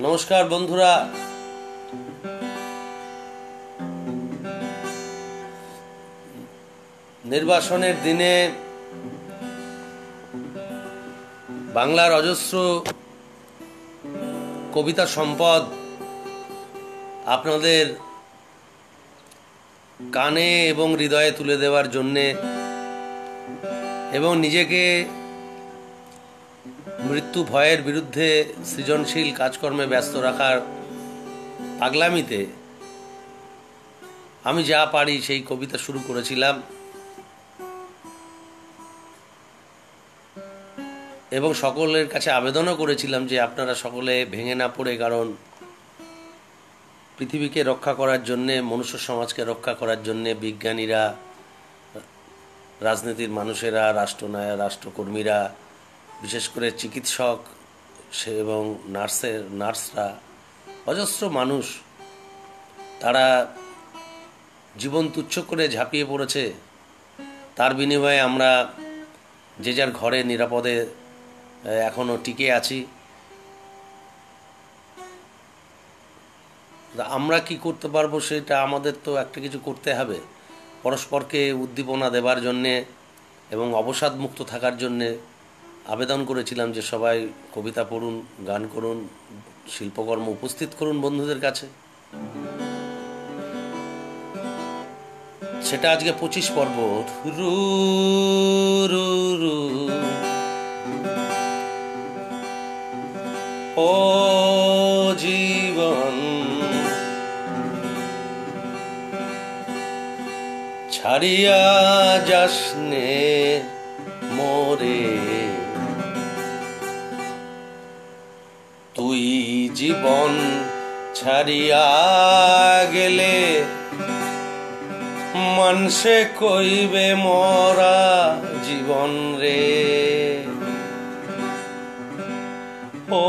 নমস্কার বন্ধুরা, নির্বাচনের দিনে বাংলার অজস্র কবিতা সম্পদ আপনাদের কানে এবং হৃদয়ে তুলে দেওয়ার জন্যে এবং নিজেকে মৃত্যু ভয়ের বিরুদ্ধে সৃজনশীল কাজকর্মে ব্যস্ত রাখার পাগলামিতে আমি যা পারি সেই কবিতা শুরু করেছিলাম এবং সকলের কাছে আবেদনও করেছিলাম যে আপনারা সকলে ভেঙে না পড়ে, কারণ পৃথিবীকে রক্ষা করার জন্যে, মনুষ্য সমাজকে রক্ষা করার জন্যে বিজ্ঞানীরা, রাজনীতির মানুষেরা, রাষ্ট্রনায়ক, রাষ্ট্রকর্মীরা, বিশেষ করে চিকিৎসক এবং নার্সরা, অজস্র মানুষ তারা জীবন তুচ্ছ করে ঝাঁপিয়ে পড়েছে। তার বিনিময়ে আমরা যে যার ঘরে নিরাপদে এখনো টিকে আছি। আমরা কি করতে পারবো সেটা আমাদের তো একটা কিছু করতে হবে। পরস্পরকে উদ্দীপনা দেবার জন্যে এবং অবসাদ মুক্ত থাকার জন্যে আবেদন করেছিলাম যে সবাই কবিতা পড়ুন, গান করুন, শিল্পকর্ম উপস্থিত করুন বন্ধুদের কাছে। সেটা আজকে 25 পর্ব। রু রু রু ও জীবন ছাড়িয়া যাসনে মোরে, তুই জীবন ছাড়িয়া গেলে মানুষে কইবে মরা জীবন রে। ও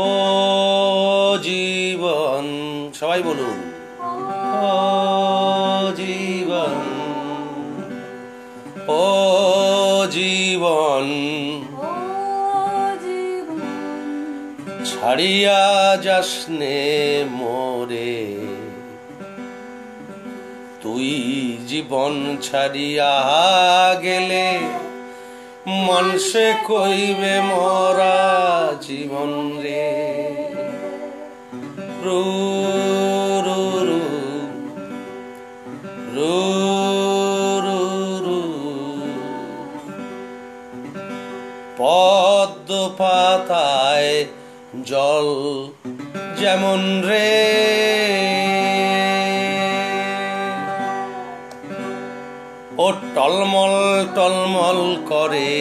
জীবন, সবাই বলুন, ও জীবন, ও জীবন ছাড়িয়া যাসনে মোরে, তুই জীবন ছাড়িয়া গেলে মানুষে কইবে মরা জীবন রে। রু রু রু রু রু রু পদ্ম পাতায় জল যেমন রে, ও টলমল টলমল করে,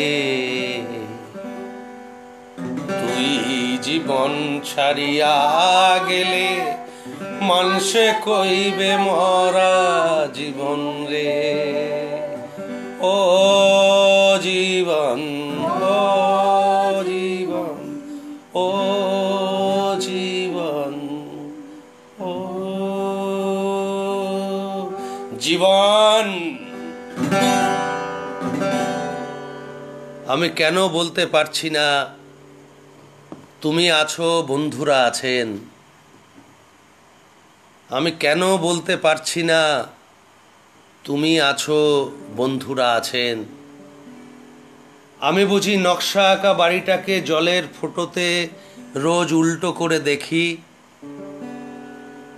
তুই জীবন ছাড়িয়া গেলে মানুষে কইবে মরা জীবন রে। ও জীবন, ও জীবন, ও জীবন, ও জীবন। আমি কেন বলতে পারছি না তুমি আছো, বন্ধুরা আছেন? আমি কেন বলতে পারছি না তুমি আছো, বন্ধুরা আছেন? আমি বুঝি নকশা আঁকা বাড়িটাকে জলের ফোঁটোতে রোজ উল্টো করে দেখি।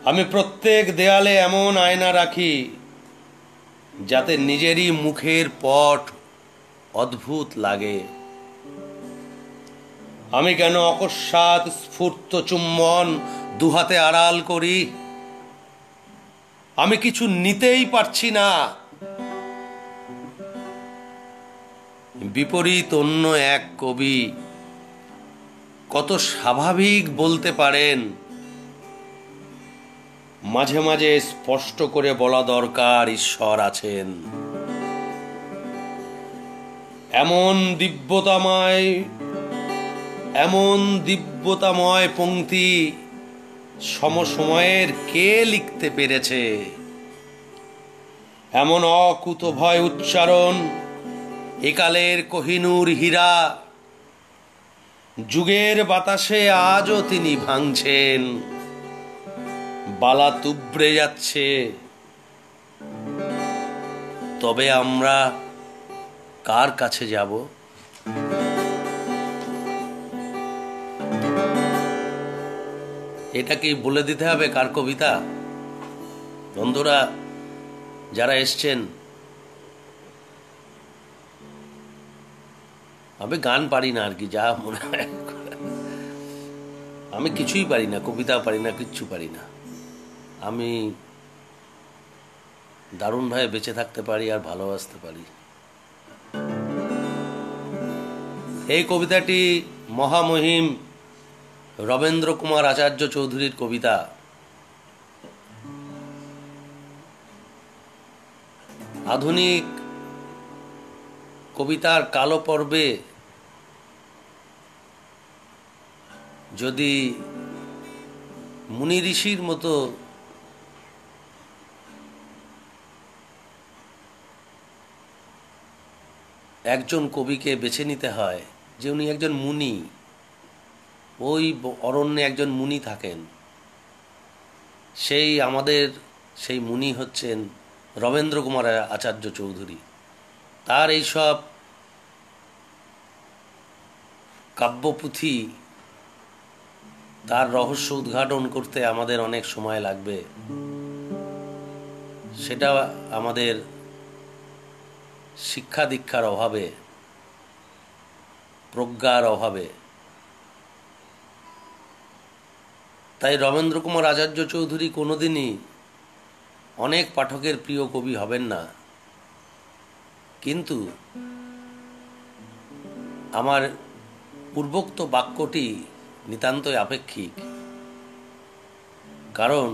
আমি প্রত্যেক দেয়ালে এমন আয়না রাখি যাতে নিজেরই মুখের পট অদ্ভুত লাগে। আমি কেন অকস্মাৎ স্ফূর্ত চুম্বন দুহাতে আড়াল করি? আমি কিছু নিতেই পারছি না, বিপরীত অন্য এক কবি কত স্বাভাবিক বলতে পারেন, মাঝে মাঝে স্পষ্ট করে বলা দরকার ঈশ্বর আছেন। এমন দিব্যতাময় পংক্তি সমসময়ের কে লিখতে পেরেছে? এমন অকুতভয় উচ্চারণ একালের কোহিনূর হীরা যুগের বাতাসে আজও তিনি ভাঙছেন। বালা তুবড়ে যাচ্ছে, তবে আমরা কার কাছে যাব? এটা কি বলে দিতে হবে কার কবিতা? বন্ধুরা যারা এসছেন, আমি গান পারি না আর কি, যা মনে হয়। আমি কিছুই পারি না, কবিতা পারি না, কিচ্ছু পারি না। আমি দারুণভাবে বেঁচে থাকতে পারি আর ভালোবাসতে পারি। এই কবিতাটি মহামহিম রবীন্দ্র কুমার আচার্য চৌধুরীর কবিতা। আধুনিক কবিতার কালো পর্বে যদি মুনি ঋষির মতো একজন কবিকে বেছে নিতে হয়, যে উনি একজন মুনি, ওই অরণ্যে একজন মুনি থাকেন, সেই মুনি হচ্ছেন রবীন্দ্র কুমার আচার্য চৌধুরী। তার এইসব কাব্যপুঁথি, তার রহস্য উদ্ঘাটন করতে আমাদের অনেক সময় লাগবে। সেটা আমাদের শিক্ষা দীক্ষার অভাবে, প্রজ্ঞার অভাবে। তাই রবীন্দ্র কুমার আচার্য চৌধুরী কোনোদিনই অনেক পাঠকের প্রিয় কবি হবেন না, কিন্তু আমার পূর্বোক্ত বাক্যটি নিতান্তই আপেক্ষিক। কারণ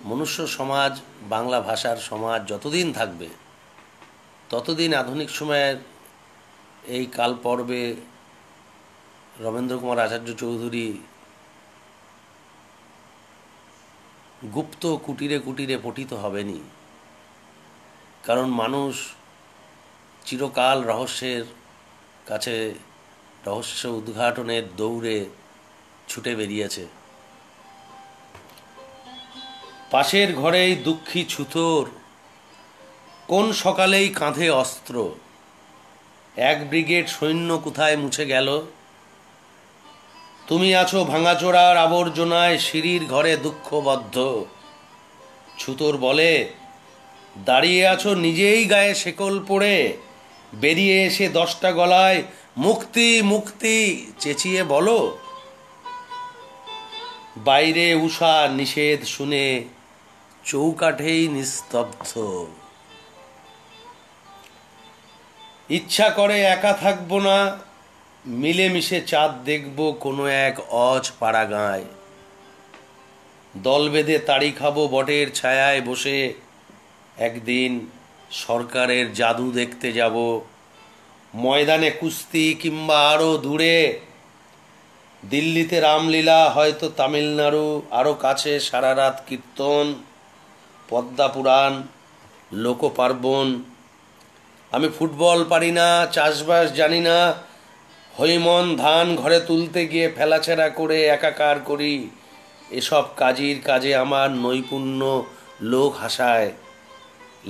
মনুষ্য সমাজ, বাংলা ভাষার সমাজ যতদিন থাকবে, ততদিন আধুনিক সময়ের এই কাল পর্বে রবীন্দ্র কুমার আচার্য চৌধুরী গুপ্ত কুটিরে কুটিরে পঠিত হবেনি। কারণ মানুষ চিরকাল রহস্যের কাছে, রহস্য উদ্ঘাটনের দৌড়ে ছুটে বেরিয়েছে। পাশের ঘরেই দুঃখী ছুতোর, কোন সকালেই কাঁধে অস্ত্র, এক ব্রিগেড সৈন্য কোথায় মুছে গেল, তুমি আছো ভাঙাচোরার আবর্জনায় সিঁড়ির ঘরে দুঃখবদ্ধ। ছুতোর বলে, দাঁড়িয়ে আছো নিজেই গায়ে শেকল পড়ে, বেরিয়ে এসে 10টা গলায় মুক্তি মুক্তি চেঁচিয়ে বলো। বাইরে উষা নিষেধ শুনে চৌকাঠেই নিস্তব্ধ। ইচ্ছা করে একা থাকবো না, মিলেমিশে চাঁদ দেখব কোনো এক অজ পাড়া গাঁয়। দল বেঁধে তাড়ি খাবো বটের ছায়ায় বসে, একদিন সরকারের জাদু দেখতে যাব। ময়দানে কুস্তি কিংবা আরো দূরে, দিল্লিতে রামলীলা, হয়তো তামিলনাড়ু, আরো কাছে সারা রাত কীর্তন, পদ্মা পুরাণ, লোকপার্বণ। আমি ফুটবল পারি না, চাষবাস জানি না, হৈমন ধান ঘরে তুলতে গিয়ে ফেলাছেড়া করে একাকার করি। এসব কাজে আমার নৈপুণ্য লোক হাসায়।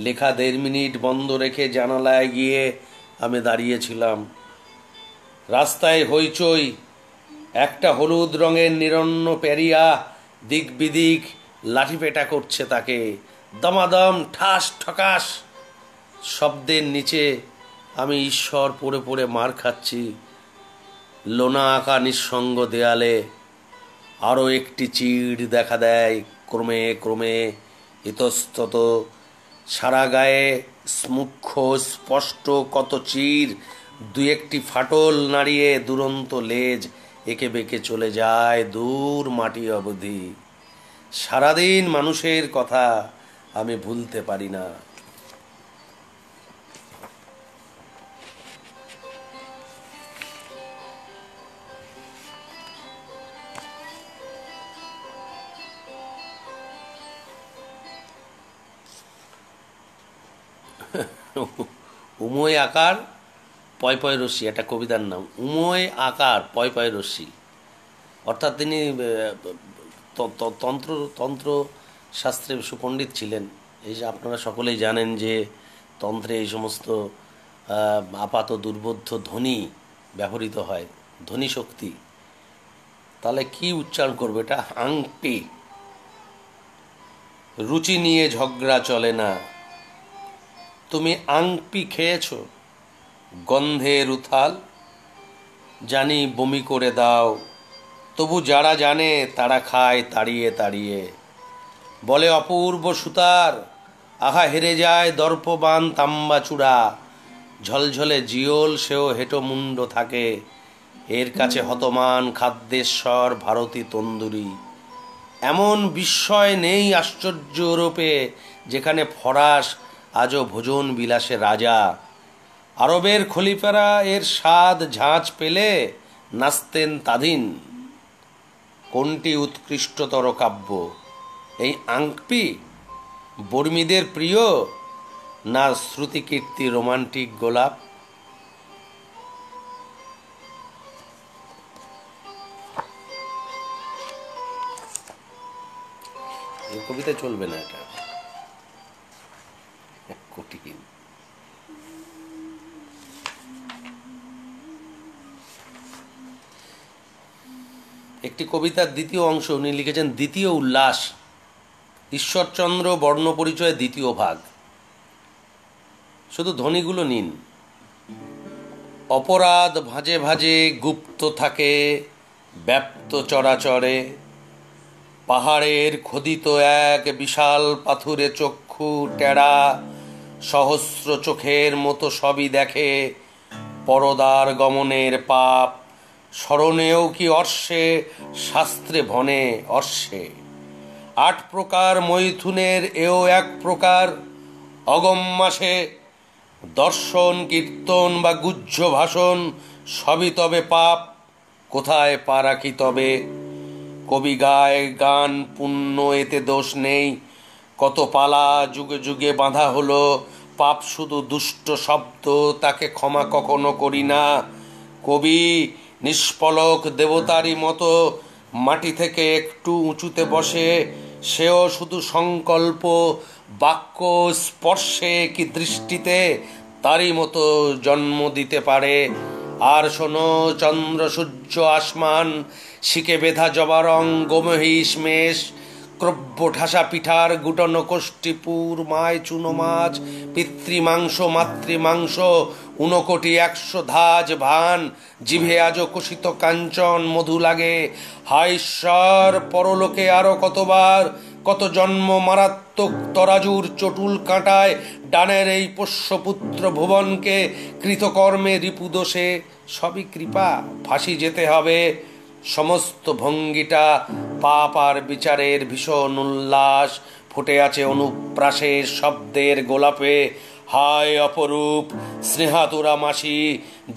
লেখা 1.5 মিনিট বন্ধ রেখে জানালায় গিয়ে আমি দাঁড়িয়েছিলাম। রাস্তায় হইচই, একটা হলুদ রঙের নিরন্ন পেরিয়া দিক বিদিক লাঠিপেটা করছে তাকে। দমাদম ঠাস ঠকাস শব্দের নিচে আমি ঈশ্বর পড়ে পড়ে মার খাচ্ছি। লোনা আঁকা নিঃসঙ্গ দেয়ালে আরও একটি চিড় দেখা দেয়। ক্রমে ক্রমে ইতস্তত সারা গায়ে মুখ্য স্পষ্ট কত চির, দু একটি ফাটল নাড়িয়ে দুরন্ত লেজ এঁকে বেঁকে চলে যায় দূর মাটি অবধি। সারাদিন মানুষের কথা আমি ভুলতে পারি না। উময় আকার পয় পয় রশ্মি, একটা কবিতার নাম উময় আকার পয় পয় রশ্মি। অর্থাৎ তিনি তন্ত্র তন্ত্র শাস্ত্রে সুপণ্ডিত ছিলেন। এই যে আপনারা সকলেই জানেন যে তন্ত্রে এই সমস্ত আপাত দুর্বোধ্য ধ্বনি ব্যবহৃত হয়, ধ্বনি শক্তি। তাহলে কি উচ্চারণ করবে এটা? আংপি। রুচি নিয়ে ঝগড়া চলে না। তুমি আংপি খেয়েছো? গন্ধের উথাল, জানি বমি করে দাও, তবু যারা জানে তারা খায় তাড়িয়ে তাড়িয়ে। বলে অপূর্ব সুতার, আহা হেরে যায় দর্পবান তাম্বা চূড়া। ঝলঝলে জিওল সেও হেঁটো মুন্ড থাকে, এর কাছে হতমান খাদ্যেশ্বর ভারতী তন্দুরি। এমন বিস্ময় নেই আশ্চর্য রূপে, যেখানে ফরাস আজও ভোজন বিলাসে রাজা। আরবের খলিফারা এর স্বাদ ঝাঁঝ পেলে নাচতেন তাদিন। কোনটি উৎকৃষ্টতর কাব্য, এই আংপি বর্মীদের প্রিয়, না শ্রুতিকীর্তি রোমান্টিক গোলাপ? এই কবিতা চলবে না, এটা কঠিন। একটি কবিতার দ্বিতীয় অংশ উনি লিখেছেন দ্বিতীয় উল্লাস, ঈশ্বরচন্দ্র বর্ণপরিচয় দ্বিতীয় ভাগ। শুধু ধ্বনিগুলো নিন। অপরাধ ভাঁজে ভাঁজে গুপ্ত থাকে ব্যাপ্ত চরাচরে, পাহাড়ের খোদিত এক বিশাল পাথুরে চক্ষু টেরা, সহস্র চোখের মতো সবই দেখে পরদার গমনের পাপ। স্মরণেও কি অর্শে, শাস্ত্রে ভনে অর্শে। 8 প্রকার মৈথুনের এও এক প্রকার, অগম মাসে দর্শন কীর্তন বা গুহ্য ভাষণ সবই তবে পাপ। কোথায় পা রাখি তবে? কবি গায় গান পুণ্য এতে দোষ নেই, কত পালা যুগে যুগে বাঁধা হলো। পাপ শুধু দুষ্ট শব্দ, তাকে ক্ষমা কখনো করি না। কবি নিষ্পলক দেবতারই মতো মাটি থেকে একটু উঁচুতে বসে, সেও শুধু সংকল্প, বাক্য স্পর্শে কি দৃষ্টিতে তারই মতো জন্ম দিতে পারে। আর শোনো, চন্দ্র সূর্য আসমান, শিকে বেধা জবারং গোমহিষ মেষ, ক্রব্য ঠাসা পিঠার গুটনো কোষ্ঠীপুর মায় চুনো মাছ, পিতৃমাংস মাতৃমাংস 1,100,000 ধাজ ভান, জিভে আজও কষিত কাঞ্চন মধু লাগে। হায় ঈশ্বর, পরলোকে আরো কতবার কত জন্ম মারাত্মক তরাজুর চটুল কাঁটায় ডানের এই পোষ্যপুত্র ভুবনকে কৃতকর্মে রিপুদোষে। সবই কৃপা, ফাঁসি যেতে হবে। সমস্ত ভঙ্গিটা পাপ আর বিচারের ভীষণ উল্লাস, ফুটে আছে অনুপ্রাসের শব্দের গোলাপে। হায় অপরূপ স্নেহাতুরা মাসি,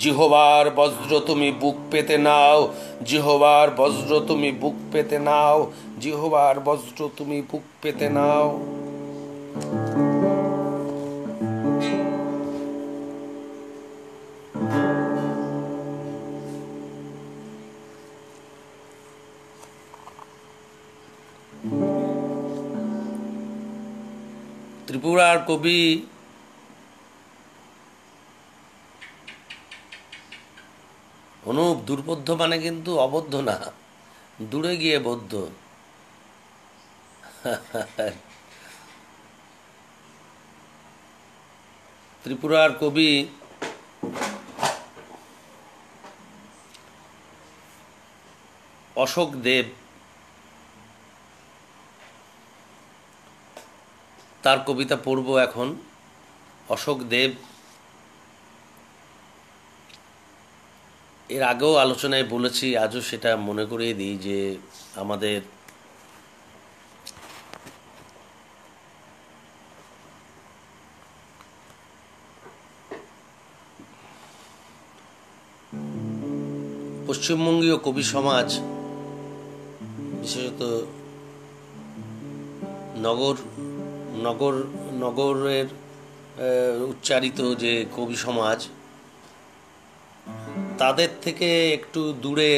জিহবার বজ্র তুমি বুক পেতে নাও, জিহবার বজ্র তুমি বুক পেতে নাও, জিহবার বজ্র তুমি বুক পেতে নাও। ত্রিপুরার কবি অনুপ দুর্বোধ্য মানে কিন্তু অবদ্ধ না, দূরে গিয়ে বদ্ধ। ত্রিপুরার কবি অশোক দেব, তার কবিতা পড়ব এখন। অশোক দেব, এর আগেও আলোচনায় বলেছি, আজও সেটা মনে করিয়ে দিই যে আমাদের পশ্চিমবঙ্গীয় কবি সমাজ, বিশেষত নগর নগর নগরের উচ্চারিত যে কবি সমাজ, তাদের থেকে একটু দূরে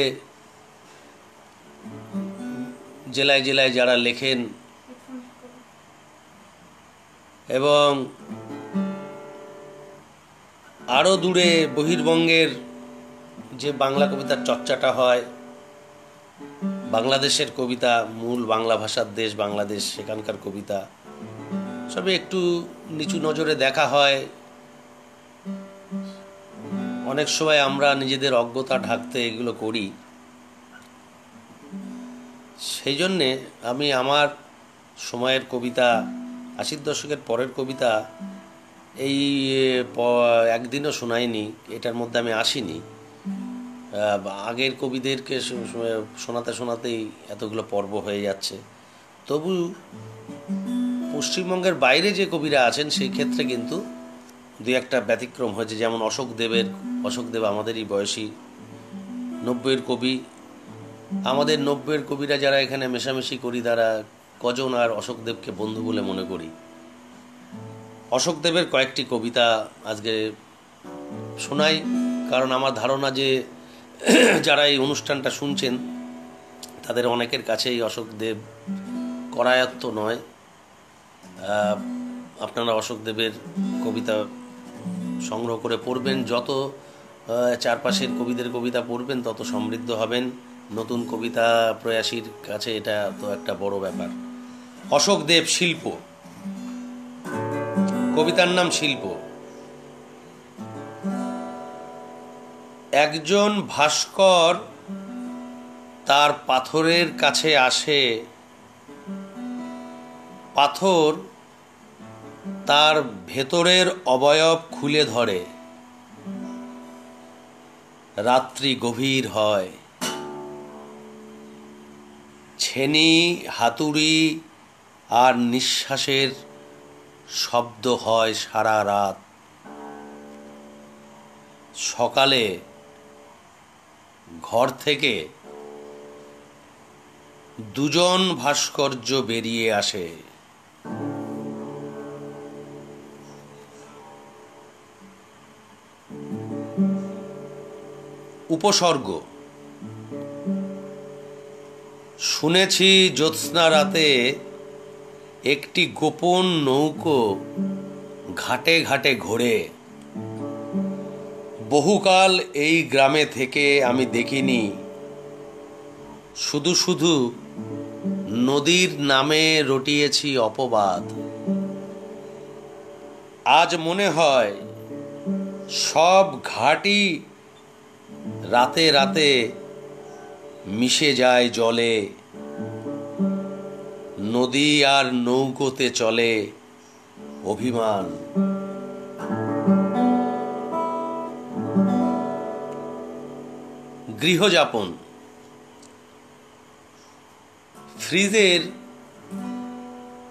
জেলায় জেলায় যারা লেখেন এবং আরও দূরে বহির্বঙ্গের যে বাংলা কবিতার চর্চাটা হয়, বাংলাদেশের কবিতা, মূল বাংলা ভাষার দেশ বাংলাদেশ, সেখানকার কবিতা সবই একটু নিচু নজরে দেখা হয়। অনেক সময় আমরা নিজেদের অজ্ঞতা ঢাকতে এগুলো করি। সেই জন্যে আমি আমার সময়ের কবিতা, ৮০ দশকের পরের কবিতা এই একদিনও শোনাইনি, এটার মধ্যে আমি আসিনি। আগের কবিদেরকে শোনাতে শোনাতেই এতগুলো পর্ব হয়ে যাচ্ছে। তবু পশ্চিমবঙ্গের বাইরে যে কবিরা আছেন সেই ক্ষেত্রে কিন্তু দু একটা ব্যতিক্রম হয়েছে। যেমন অশোক দেব আমাদেরই বয়সী, ৯০-এর কবি। আমাদের ৯০-এর কবিরা যারা এখানে মেশামেশি করি, তারা কজন আর অশোক দেবকে বন্ধু বলে মনে করি। অশোক দেবের কয়েকটি কবিতা আজকে শোনাই, কারণ আমার ধারণা যে যারা এই অনুষ্ঠানটা শুনছেন তাদের অনেকের কাছেই অশোক দেব করায়ত্ত নয়। আপনারা অশোক দেবের কবিতা সংগ্রহ করে পড়বেন, যত চারপাশের কবিদের কবিতা পড়বেন তত সমৃদ্ধ হবেন। নতুন কবিতা প্রয়াসীর কাছে এটা তো একটা বড় ব্যাপার। অশোক দেব, শিল্প। কবিতার নাম শিল্প। একজন ভাস্কর তার পাথরের কাছে আসে, পাথর তার ভেতরের অবয়ব খুলে ধরে। রাত্রি গভীর হয়, ছেনি, হাতুড়ি আর নিঃশ্বাসের শব্দ হয় সারা রাত। সকালে ঘর থেকে দুজন ভাস্কর্য বেরিয়ে আসে। উপসর্গ। শুনেছি জ্যোৎস্না রাতে একটি গোপন নৌকো ঘাটে ঘাটে ঘোরে। বহুকাল এই গ্রামে থেকে আমি দেখিনি, শুধু শুধু নদীর নামে রটিয়েছি অপবাদ। আজ মনে হয় সব ঘাটই রাতে রাতে মিশে যায় জলে। নদী আর নৌকোতে চলে অভিমান। গৃহযাপন। ফ্রিজের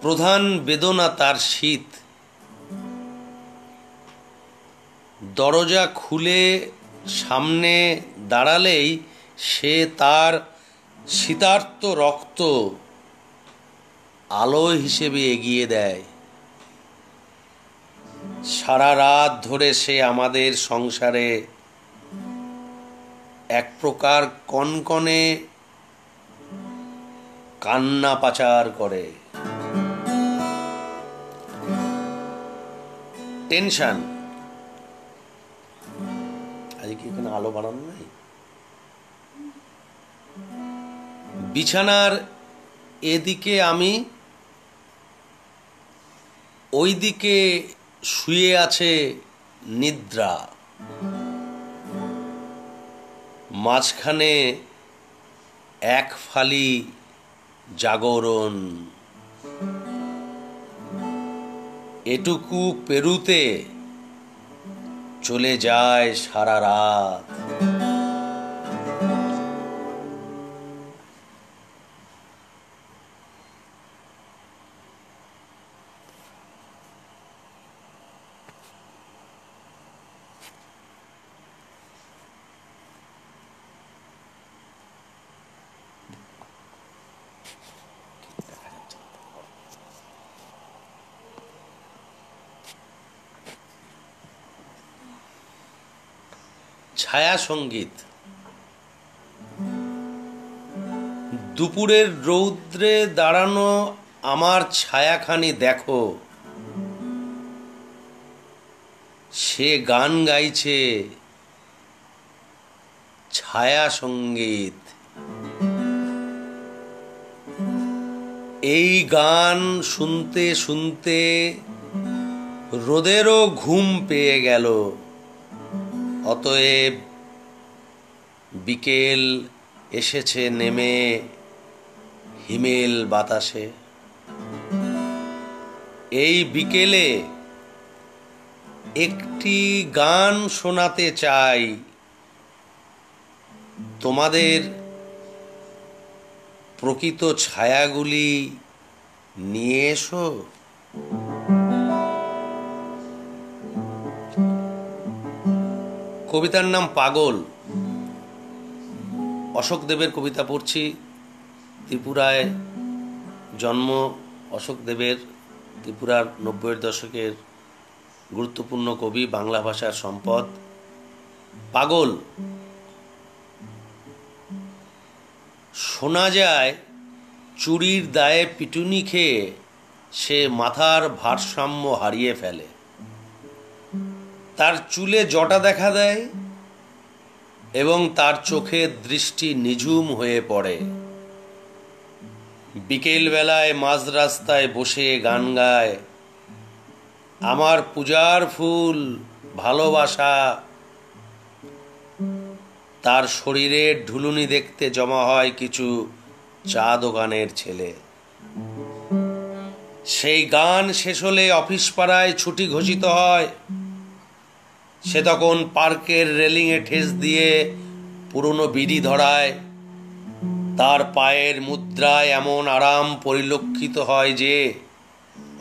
প্রধান বেদনা তার শীত। দরজা খুলে সামনে দাঁড়ালেই সে তার শীতার্ত রক্ত আলো হিসেবে এগিয়ে দেয়। সারা রাত ধরে সে আমাদের সংসারে এক প্রকার কনকনে কান্না পাচার করে। টেনশন। আজকে কি এখানে আলো বাড়ানো নাই? বিছানার এদিকে আমি, ওইদিকে শুয়ে আছে নিদ্রা। মাঝখানে এক ফালি জাগরণ। এটুকু পেরুতে চলে যায় সারা রাত। ছায়া সঙ্গীত। দুপুরের রৌদ্রে দাঁড়ানো আমার ছায়াখানি দেখো, সে গান গাইছে ছায়া সঙ্গীত। এই গান শুনতে শুনতে রোদেরও ঘুম পেয়ে গেল। অতএব বিকেল এসেছে নেমে হিমেল বাতাসে। এই বিকেলে একটি গান শোনাতে চাই তোমাদের। প্রকৃত ছায়াগুলি নিয়ে এসো। কবিতার নাম পাগল। অশোক দেবের কবিতা পড়ছি। ত্রিপুরায় জন্ম অশোক দেবের। ত্রিপুরার 90-এর দশকের গুরুত্বপূর্ণ কবি, বাংলা ভাষার সম্পদ। পাগল। শোনা যায় চুরির দায়ে পিটুনি খেয়ে সে মাথার ভারসাম্য হারিয়ে ফেলে। তার চুলে জটা দেখা দেয় এবং তার চোখের দৃষ্টি নিঝুম হয়ে পড়ে। বিকেল বেলায় মাঝ রাস্তায় বসে গান গায়, আমার পূজার ফুল ভালোবাসা। তার শরীরের ঢুলুনি দেখতে জমা হয় কিছু চা দোকানের ছেলে। সেই গান শেষ হলে অফিস পাড়ায় ছুটি ঘোষিত হয়। সে তখন পার্কের রেলিংয়ে ঠেস দিয়ে পুরনো বিড়ি ধরায়। তার পায়ের মুদ্রায় এমন আরাম পরিলক্ষিত হয় যে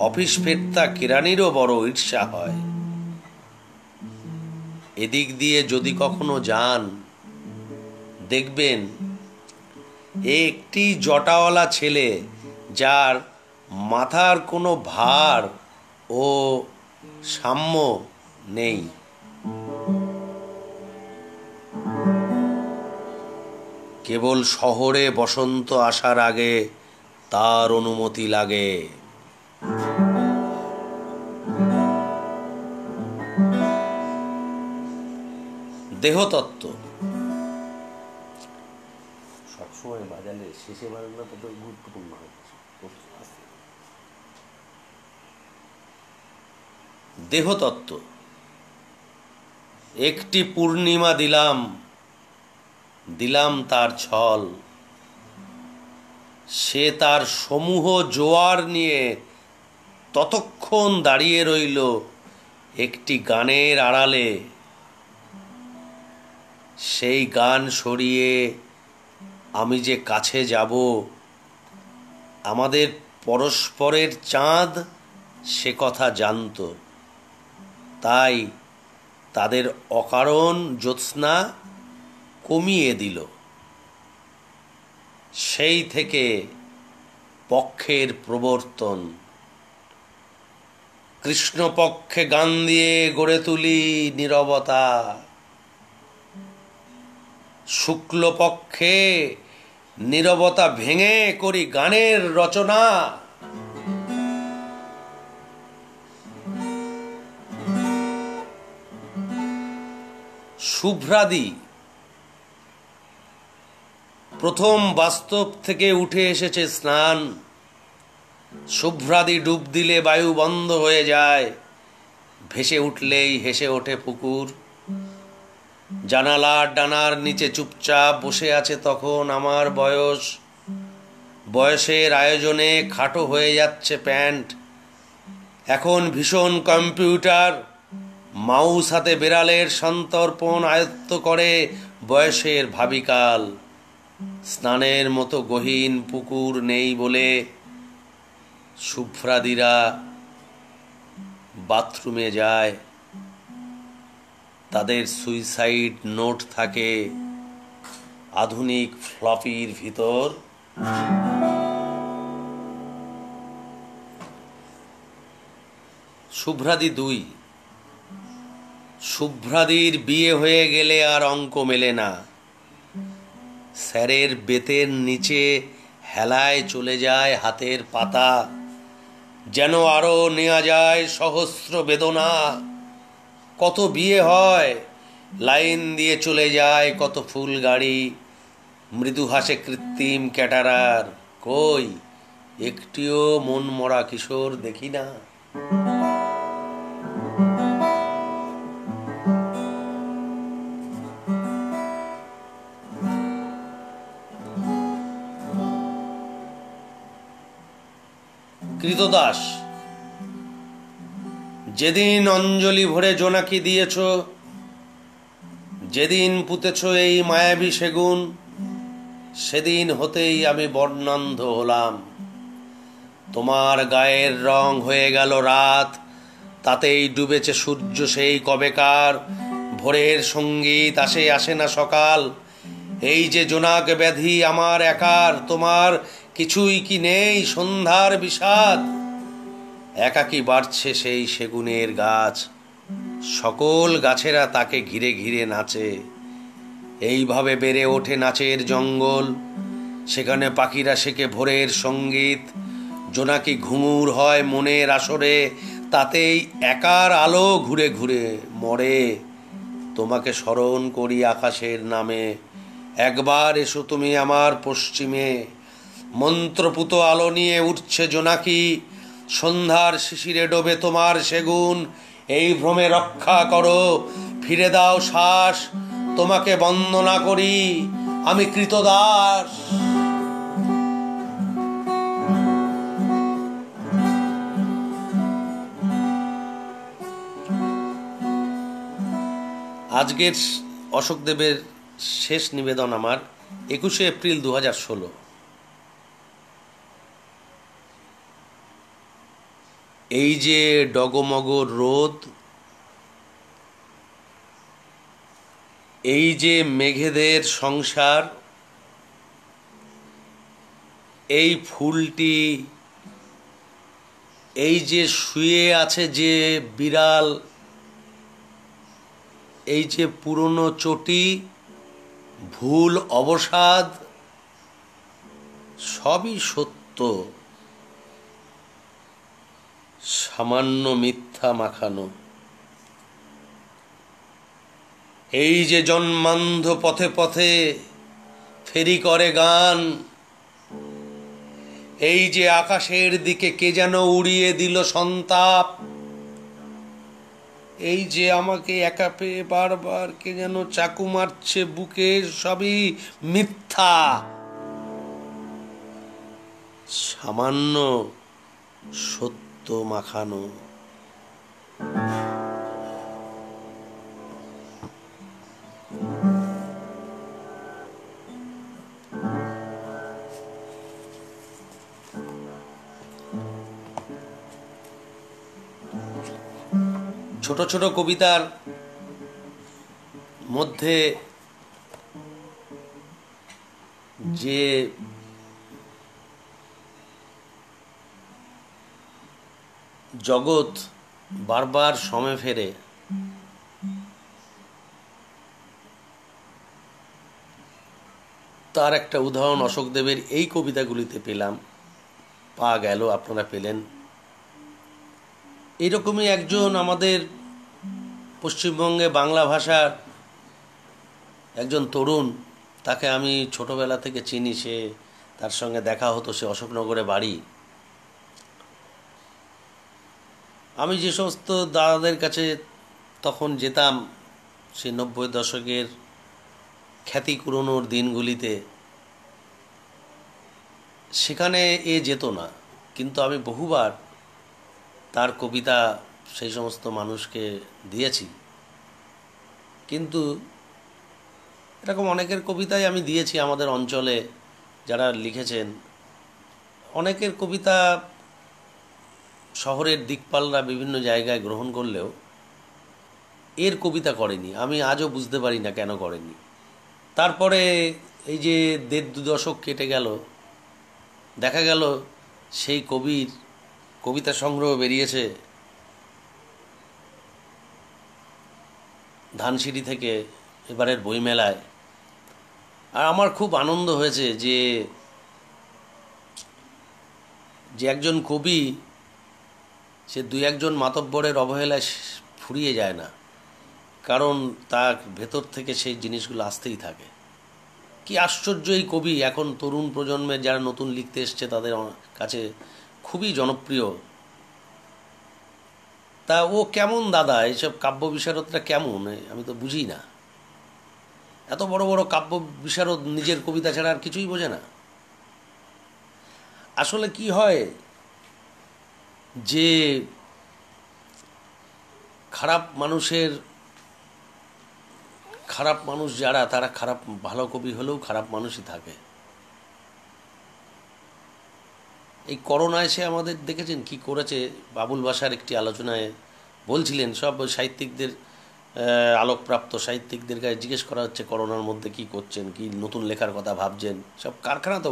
অফিস ফেরতা কেরানিরও বড় ঈর্ষা হয়। এদিক দিয়ে যদি কখনো যান, দেখবেন একটি জটাওয়ালা ছেলে যার মাথার কোনো ভার ও সাম্য নেই। কেবল শহরে বসন্ত আসার আগে তার অনুমতি লাগে। দেহতত্ত্ব। সবসময় বাজালে শেষে বাজানো তত গুরুত্বপূর্ণ হয়। দেহতত্ত্ব। একটি পূর্ণিমা দিলাম তার ছল। সে তার সমূহ জোয়ার নিয়ে ততক্ষণ দাঁড়িয়ে রইল একটি গানের আড়ালে। সেই গান সরিয়ে আমি যে কাছে যাব, আমাদের পরস্পরের চাঁদ সে কথা জানত। তাই তাদের অকারণ জ্যোৎস্না কমিয়ে দিল। সেই থেকে পক্ষের প্রবর্তন। কৃষ্ণপক্ষে গান দিয়ে গড়ে তুলি নীরবতা। শুক্লপক্ষে নীরবতা ভেঙে করি গানের রচনা। শুভ্রাদি। প্রথম বাস্তব থেকে উঠে এসেছে স্নান। শুভ্রাদি ডুব দিলে বায়ু বন্ধ হয়ে যায়, ভেসে উঠলেই হেসে ওঠে পুকুর। জানালার ডানার নিচে চুপচাপ বসে আছে তখন আমার বয়স। বয়সের আয়োজনে খাটো হয়ে যাচ্ছে প্যান্ট। এখন ভীষণ কম্পিউটার, মাউস হাতে বেড়ালের সন্তর্পণ আয়ত্ত করে বয়সের ভাবিকাল। স্নানের মতো গহীন পুকুর নেই বলে শুভ্রাদিরা বাথরুমে যায়, তাদের সুইসাইড নোট থাকে আধুনিক ফ্লপির ভিতর। শুভ্রাদি 2। শুভ্রাদির বিয়ে হয়ে গেলে আর অঙ্ক মেলে না। স্যারের বেতের নিচে হেলায় চলে যায় হাতের পাতা, যেন আরো নেওয়া যায় সহস্র বেদনা। কত বিয়ে হয়, লাইন দিয়ে চলে যায় কত ফুল গাড়ি, মৃদু হাসে কৃত্রিম ক্যাটারার। কই একটিও মন মরা কিশোর দেখি না। কৃতদাস, যেদিন অঞ্জলি ভরে জোনাকি দিয়েছ, যেদিন পুঁতেছ এই মায়াবী সেগুন, সেদিন হতেই আমি বর্ণান্ধ হলাম। তোমার গায়ের রং হয়ে গেল রাত, তাতেই ডুবেছে সূর্য সেই কবেকার। ভোরের সঙ্গীত আসে না সকাল। এই যে জোনাক ব্যাধি আমার একার, তোমার কিছুই কি নেই সন্ধ্যার বিষাদ। একাকী বাড়ছে সেই সেগুনের গাছ, সকল গাছেরা তাকে ঘিরে ঘিরে নাচে। এইভাবে বেড়ে ওঠে নাচের জঙ্গল, সেখানে পাখিরা শেখে ভোরের সঙ্গীত। জোনাকি ঘুঙুর হয় মনের আসরে, তাতেই একার আলো ঘুরে ঘুরে মরে। তোমাকে স্মরণ করি আকাশের নামে, একবার এসো তুমি আমার পশ্চিমে। মন্ত্রপুত আলো নিয়ে উঠছে জোনাকি, সন্ধ্যার শিশিরে ডোবে তোমার সেগুন। এই ভ্রমে রক্ষা করো, ফিরে দাও শ্বাস, তোমাকে বন্দনা করি আমি কৃতদাস। আজকের অশোকদেবের শেষ নিবেদন আমার 21শে এপ্রিল 2016। এই যে ডগমগ রোদ, এই যে মেঘেদের সংসার, এই ফুলটি, এই যে শুয়ে আছে যে বিড়াল, এই যে পুরনো চটি, ভুল অবসাদ, সবই সত্য, সামান্য মিথ্যা মাখানো। এই যে জন্মান্ধ পথে পথে ফেরি করে গান, এই যে আকাশের দিকে কে যেন উড়িয়ে দিল সন্তাপ, এই যে আমাকে একা পেয়ে বারবার কে যেন চাকু মারছে বুকে, সবই মিথ্যা, সামান্য সত্য মাখানো। ছোট ছোট কবিতার মধ্যে যে জগৎ বারবার সমে ফেরে, তার একটা উদাহরণ অশোকদেবের এই কবিতাগুলিতে পেলাম, পাওয়া গেল, আপনারা পেলেন। এইরকমই একজন আমাদের পশ্চিমবঙ্গে বাংলা ভাষার একজন তরুণ, তাকে আমি ছোটবেলা থেকে চিনি, সে তার সঙ্গে দেখা হতো, সে অশোকনগরে বাড়ি। আমি যে সমস্ত দাদাদের কাছে তখন যেতাম, সে 90 দশকের খ্যাতি কুড়োনোর দিনগুলিতে, সেখানে এ যেত না, কিন্তু আমি বহুবার তার কবিতা সেই সমস্ত মানুষকে দিয়েছি। কিন্তু এরকম অনেকের কবিতাই আমি দিয়েছি আমাদের অঞ্চলে যারা লিখেছেন। অনেকের কবিতা শহরের দিকপালরা বিভিন্ন জায়গায় গ্রহণ করলেও এর কবিতা করেনি। আমি আজও বুঝতে পারি না কেন করেনি। তারপরে এই যে ১.৫-২ দশক কেটে গেল, দেখা গেল সেই কবির কবিতা সংগ্রহ বেরিয়েছে ধানসিঁড়ি থেকে এবারের বইমেলায়। আর আমার খুব আনন্দ হয়েছে যে একজন কবি সে ২-১ জন মাতব্বরের অবহেলায় ফুরিয়ে যায় না, কারণ তার ভেতর থেকে সেই জিনিসগুলো আসতেই থাকে। কি আশ্চর্য এই কবি এখন তরুণ প্রজন্মের যারা নতুন লিখতে এসছে তাদের কাছে খুবই জনপ্রিয়। তা ও কেমন দাদা, এইসব কাব্য বিশারদরা কেমন আমি তো বুঝি না। এত বড় বড় কাব্য বিশারদ নিজের কবিতা ছাড়া আর কিছুই বোঝে না। আসলে কি হয় যে খারাপ মানুষ যারা, তারা খারাপ, ভালো কবি হলেও খারাপ মানুষই থাকে। এই করোনা এসে আমাদের দেখেছেন কি করেছে। বাবুল বাসার একটি আলোচনায় বলছিলেন সব সাহিত্যিকদের, আলোকপ্রাপ্ত সাহিত্যিকদের কাছে জিজ্ঞেস করা হচ্ছে করোনার মধ্যে কি করছেন, কি নতুন লেখার কথা ভাবছেন। সব কারখানা তো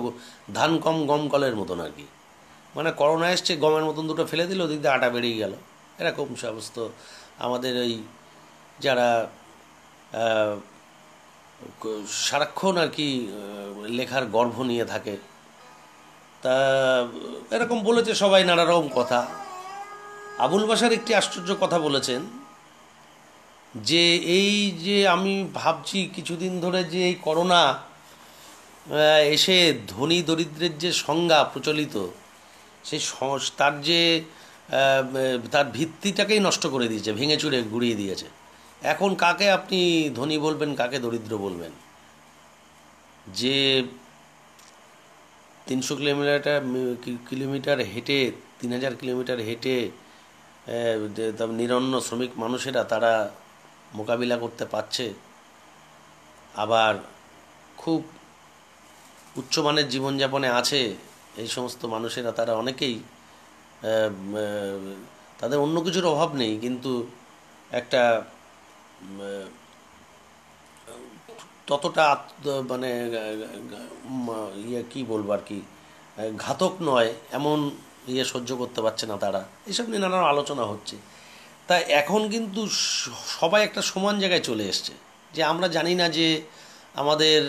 ধান কম গম কলের মতন আর কি। মানে করোনা এসছে, গমের মতন দুটো ফেলে দিল, ওদিক দিয়ে আটা বেরিয়ে গেল। এরকম সমস্ত আমাদের ওই যারা সারাক্ষণ আর কি লেখার গর্ভ নিয়ে থাকে, তা এরকম বলেছে সবাই নানা রকম কথা। আবুল বাশার একটি আশ্চর্য কথা বলেছেন যে এই যে আমি ভাবছি কিছুদিন ধরে যে এই করোনা এসে ধনী দরিদ্রের যে সংজ্ঞা প্রচলিত, সেই তার যে তার ভিত্তিটাকেই নষ্ট করে দিয়েছে, ভেঙে চুরে গুড়িয়ে দিয়েছে। এখন কাকে আপনি ধনী বলবেন, কাকে দরিদ্র বলবেন? যে ৩০০ কিলোমিটার হেঁটে, ৩,০০০ কিলোমিটার হেঁটে নিরন্ন শ্রমিক মানুষেরা তারা মোকাবিলা করতে পারছে, আবার খুব উচ্চমানের জীবনযাপনে আছে এই সমস্ত মানুষেরা, তারা অনেকেই তাদের অন্য কিছুর অভাব নেই, কিন্তু একটা ততটা মানে কী বলবো আর কি, ঘাতক নয় এমন সহ্য করতে পারছে না তারা। এইসব নিয়ে নানা আলোচনা হচ্ছে। তা এখন কিন্তু সবাই একটা সমান জায়গায় চলে এসছে যে আমরা জানি না যে আমাদের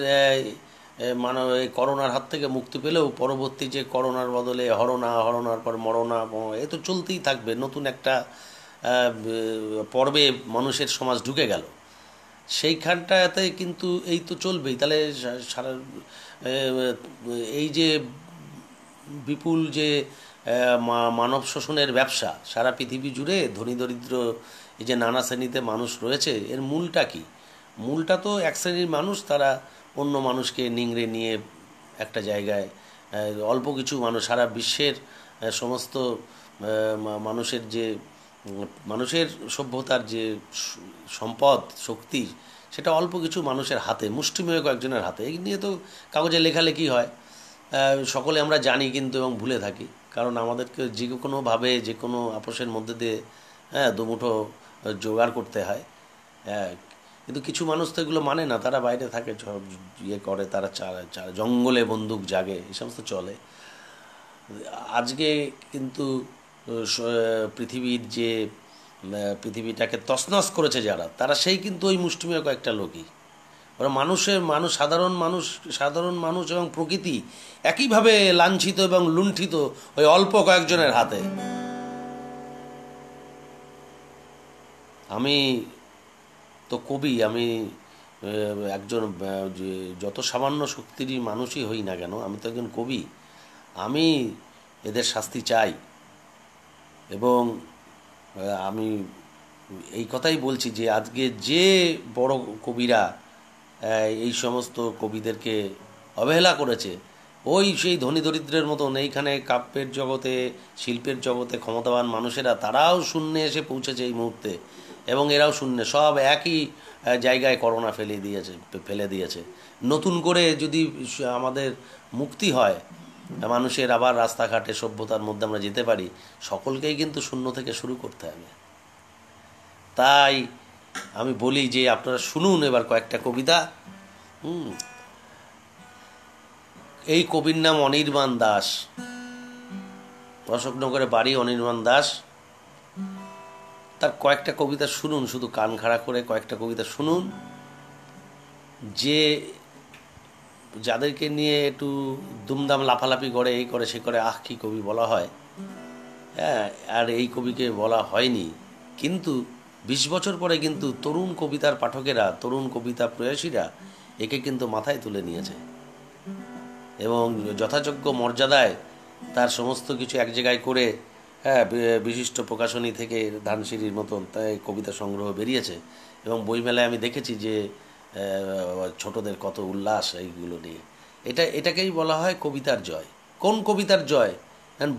এই করোনার হাত থেকে মুক্তি পেলেও পরবর্তী যে করোনার বদলে হরণার পর মরণা, এ তো চলতেই থাকবে। নতুন একটা পর্বে মানুষের সমাজ ঢুকে গেল, সেইখানটাতে কিন্তু এই তো চলবেই। তাহলে সারা এই যে বিপুল যে মানব শোষণের ব্যবসা সারা পৃথিবী জুড়ে, ধনী দরিদ্র এই যে নানা শ্রেণীতে মানুষ রয়েছে, এর মূলটা কি? মূলটা তো এক শ্রেণীর মানুষ, তারা অন্য মানুষকে নিংড়ে নিয়ে একটা জায়গায় অল্প কিছু মানুষ, সারা বিশ্বের সমস্ত মানুষের সভ্যতার যে সম্পদ শক্তি, সেটা অল্প কিছু মানুষের হাতে, মুষ্টিমেয় কয়েকজনের হাতে। এই নিয়ে তো কাগজে লেখালেখি হয়, সকলে আমরা জানি কিন্তু এবং ভুলে থাকি, কারণ আমাদেরকে যে কোনোভাবে যে কোনো আপোষের মধ্যে দিয়ে দুমুঠো জোগাড় করতে হয়। কিন্তু কিছু মানুষ তো এগুলো মানে না, তারা বাইরে থাকে, করে, তারা জঙ্গলে বন্দুক জাগে, এই সমস্ত চলে। আজকে কিন্তু পৃথিবীটাকে তছনছ করেছে যারা, তারা সেই কিন্তু ওই মুষ্টিমেয় কয়েকটা লোকই। ওরা সাধারণ মানুষ এবং প্রকৃতি একইভাবে লাঞ্ছিত এবং লুণ্ঠিত ওই অল্প কয়েকজনের হাতে। আমি তো কবি, আমি একজন যত সামান্য শক্তিরই মানুষই হই না কেন, আমি তো একজন কবি। আমি এদের শাস্তি চাই, এবং আমি এই কথাই বলছি যে আজকে যে বড় কবিরা এই সমস্ত কবিদেরকে অবহেলা করেছে, ওই সেই ধনী দরিদ্রের মতন এইখানে কাব্যের জগতে, শিল্পের জগতে ক্ষমতাবান মানুষেরা তারাও শূন্যে এসে পৌঁছেছে এই মুহূর্তে, এবং এরাও শূন্যে, সব একই জায়গায় করোনা ফেলে দিয়েছে। নতুন করে যদি আমাদের মুক্তি হয়, মানুষের আবার রাস্তাঘাটে সভ্যতার মধ্যে আমরা যেতে পারি, সকলকেই কিন্তু শূন্য থেকে শুরু করতে হবে। তাই আমি বলি যে আপনারা শুনুন এবার কয়েকটা কবিতা। এই কবির নাম অনির্বাণ দাস, অশোকনগরে বাড়ি অনির্বাণ দাস। তার কয়েকটা কবিতা শুনুন, শুধু কান খাড়া করে কয়েকটা কবিতা শুনুন, যে যাদেরকে নিয়ে একটু দুমদাম লাফালাফি করে, এই করে সে করে, আহ কি কবি বলা হয়, হ্যাঁ, আর এই কবিকে বলা হয়নি। কিন্তু 20 বছর পরে কিন্তু তরুণ কবিতার পাঠকেরা, তরুণ কবিতা প্রয়াসীরা একে কিন্তু মাথায় তুলে নিয়েছে এবং যথাযোগ্য মর্যাদায় তার সমস্ত কিছু এক জায়গায় করে, হ্যাঁ, বিশিষ্ট প্রকাশনী থেকে ধানসিঁড়ির মতন তাই কবিতা সংগ্রহ বেরিয়েছে। এবং বইমেলায় আমি দেখেছি যে ছোটদের কত উল্লাস এইগুলো নিয়ে। এটাকেই বলা হয় কবিতার জয়। কোন কবিতার জয়?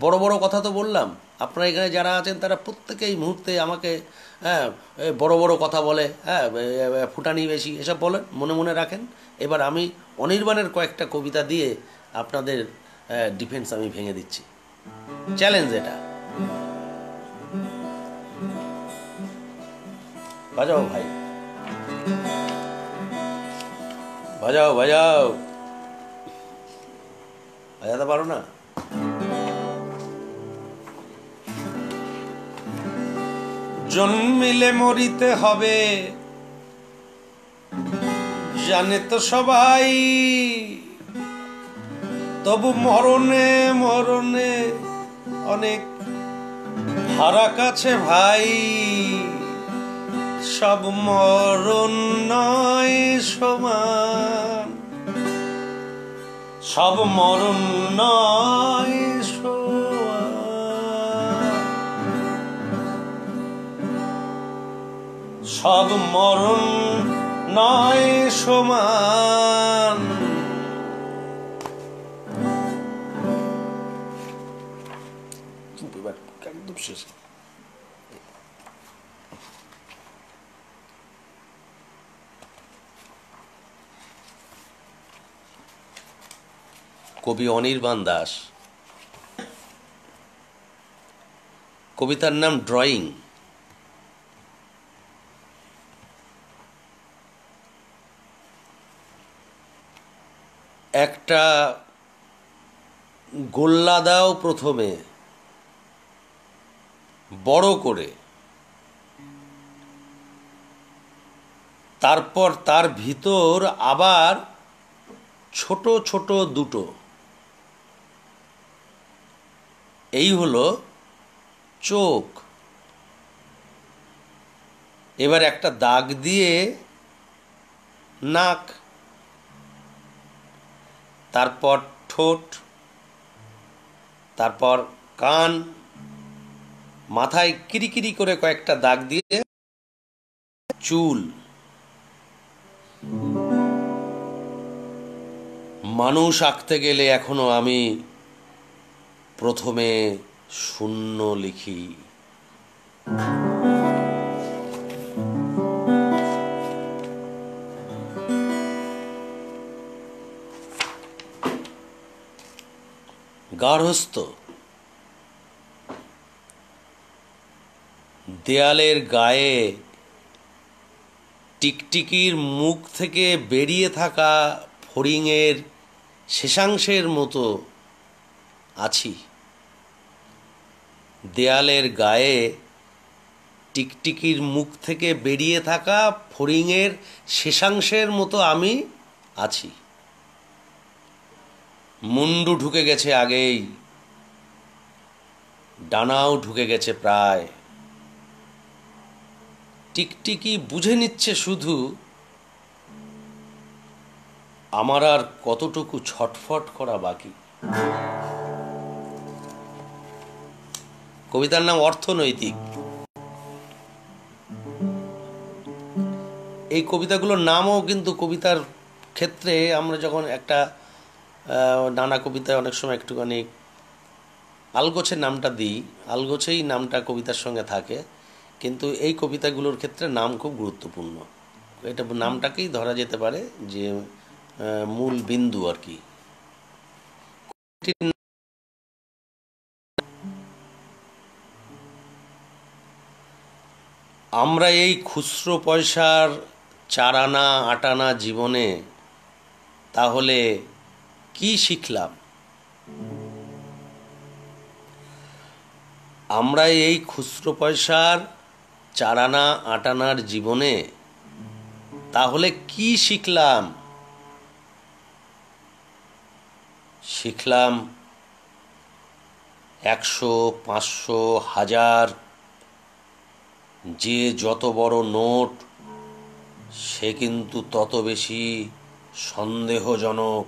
বড় বড় কথা তো বললাম, আপনারা এখানে যারা আছেন তারা প্রত্যেকেই মুহূর্তে আমাকে, হ্যাঁ, বড় বড় কথা বলে, হ্যাঁ, ফুটানি বেশি, এসব বলেন, মনে মনে রাখেন। এবার আমি অনির্বাণের কয়েকটা কবিতা দিয়ে আপনাদের ডিফেন্স আমি ভেঙে দিচ্ছি, চ্যালেঞ্জ এটা। বাজাও ভাই, বাজাও বাজাও, বাজাতে পারো না? জন্মিলে মরিতে হবে জানে তো সবাই, তবু মরণে মরণে অনেক ফারাক আছে ভাই। সব মরণ নয় সমান, সব মরণ নয় সমান, সব মরণ নয় সমান। একদম শেষ। কবি অনির্বাণ দাস, কবিতার নাম ড্রয়িং। একটা গোল্লা দাও প্রথমে বড় করে, তারপর তার ভিতর আবার ছোট ছোট দুটো, এই হলো চোখ। এবার একটা দাগ দিয়ে নাক, তারপর ঠোঁট, তারপর কান, মাথায় কিরিকিরি করে কয়েকটা দাগ দিয়ে চুল। মানুষ আঁকতে গেলে এখনো আমি প্রথমে শূন্য লিখি। গার্হস্থ্য, দেয়ালের গায়ে টিকটিকির মুখ থেকে বেরিয়ে থাকা ফড়িংয়ের শেষাংশের মতো আছি। দেয়ালের গায়ে টিকটিকির মুখ থেকে বেরিয়ে থাকা ফড়িংয়ের শেষাংশের মতো আমি আছি। মুন্ডু ঢুকে গেছে আগেই, ডানাও ঢুকে গেছে প্রায়। টিকটিকি বুঝে নিচ্ছে শুধু আমার আর কতটুকু ছটফট করা বাকি। কবিতার নাম অর্থনৈতিক। এই কবিতাগুলোর নামও কিন্তু কবিতার ক্ষেত্রে আমরা যখন একটা নানা কবিতায় অনেক সময় একটুখানি আলগোছের নামটা দিই, আলগোছেই নামটা কবিতার সঙ্গে থাকে, কিন্তু এই কবিতাগুলোর ক্ষেত্রে নাম খুব গুরুত্বপূর্ণ। এটা নামটাকেই ধরা যেতে পারে যে মূল বিন্দু আর কি। আমরা এই খুচরো পয়সার 4 আনা 8 আনা জীবনে তাহলে কি শিখলাম? আমরা এই খুচরো পয়সার 4 আনা 8 আনার জীবনে তাহলে কি শিখলাম? শিখলাম 100, 500, 1000 যে যত বড় নোট সে কিন্তু তত বেশি সন্দেহজনক।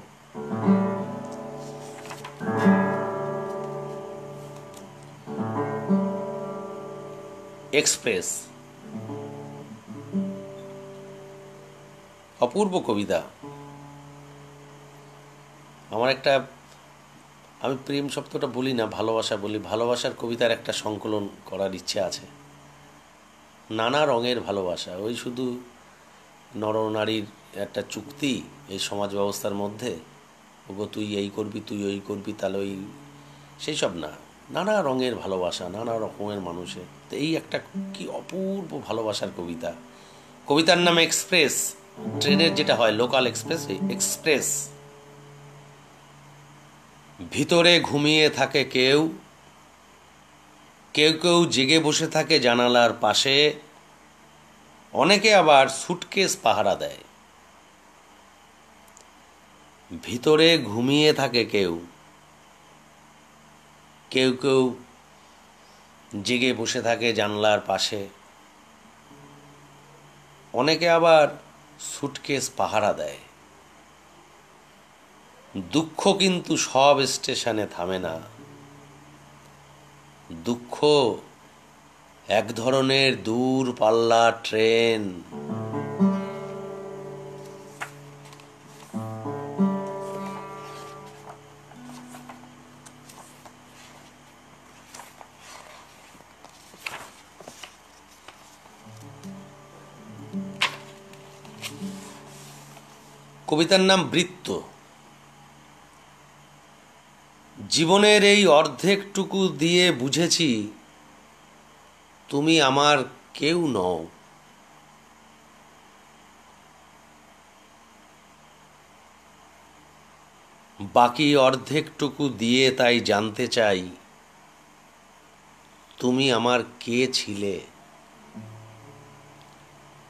এক্সপ্রেস, অপূর্ব কবিতা। আমার একটা, আমি প্রেম শব্দটা বলি না, ভালোবাসা বলি। ভালোবাসার কবিতার একটা সংকলন করার ইচ্ছে আছে। নানা রঙের ভালোবাসা, ওই শুধু নরনারীর একটা চুক্তি এই সমাজ ব্যবস্থার মধ্যে, ওগো তুই এই করবি তুই ওই করবি, তাহলে ওই সেই সব না। নানা রঙের ভালোবাসা, নানা রকমের মানুষের। তো এই একটা কি অপূর্ব ভালোবাসার কবিতা। কবিতার নাম এক্সপ্রেস। ট্রেনের যেটা হয় লোকাল এক্সপ্রেস, এক্সপ্রেস। ভিতরে ঘুমিয়ে থাকে কেউ, কেউ কেউ জেগে বসে থাকে জানালার পাশে, অনেকে আবার সুটকেস পাহারা দেয়। ভিতরে ঘুমিয়ে থাকে কেউ, কেউ কেউ জেগে বসে থাকে জানলার পাশে, অনেকে আবার সুটকেস পাহারা দেয়। দুঃখ কিন্তু সব স্টেশনে থামে না। দুঃখ এক ধরনের দূর পাল্লা ট্রেন। কবিতার নাম বৃত্ত। জীবনের এই অর্ধেকটুকু দিয়ে বুঝেছি তুমি আমার কেউ নও। বাকি অর্ধেকটুকু দিয়ে তাই জানতে চাই তুমি আমার কে ছিলে।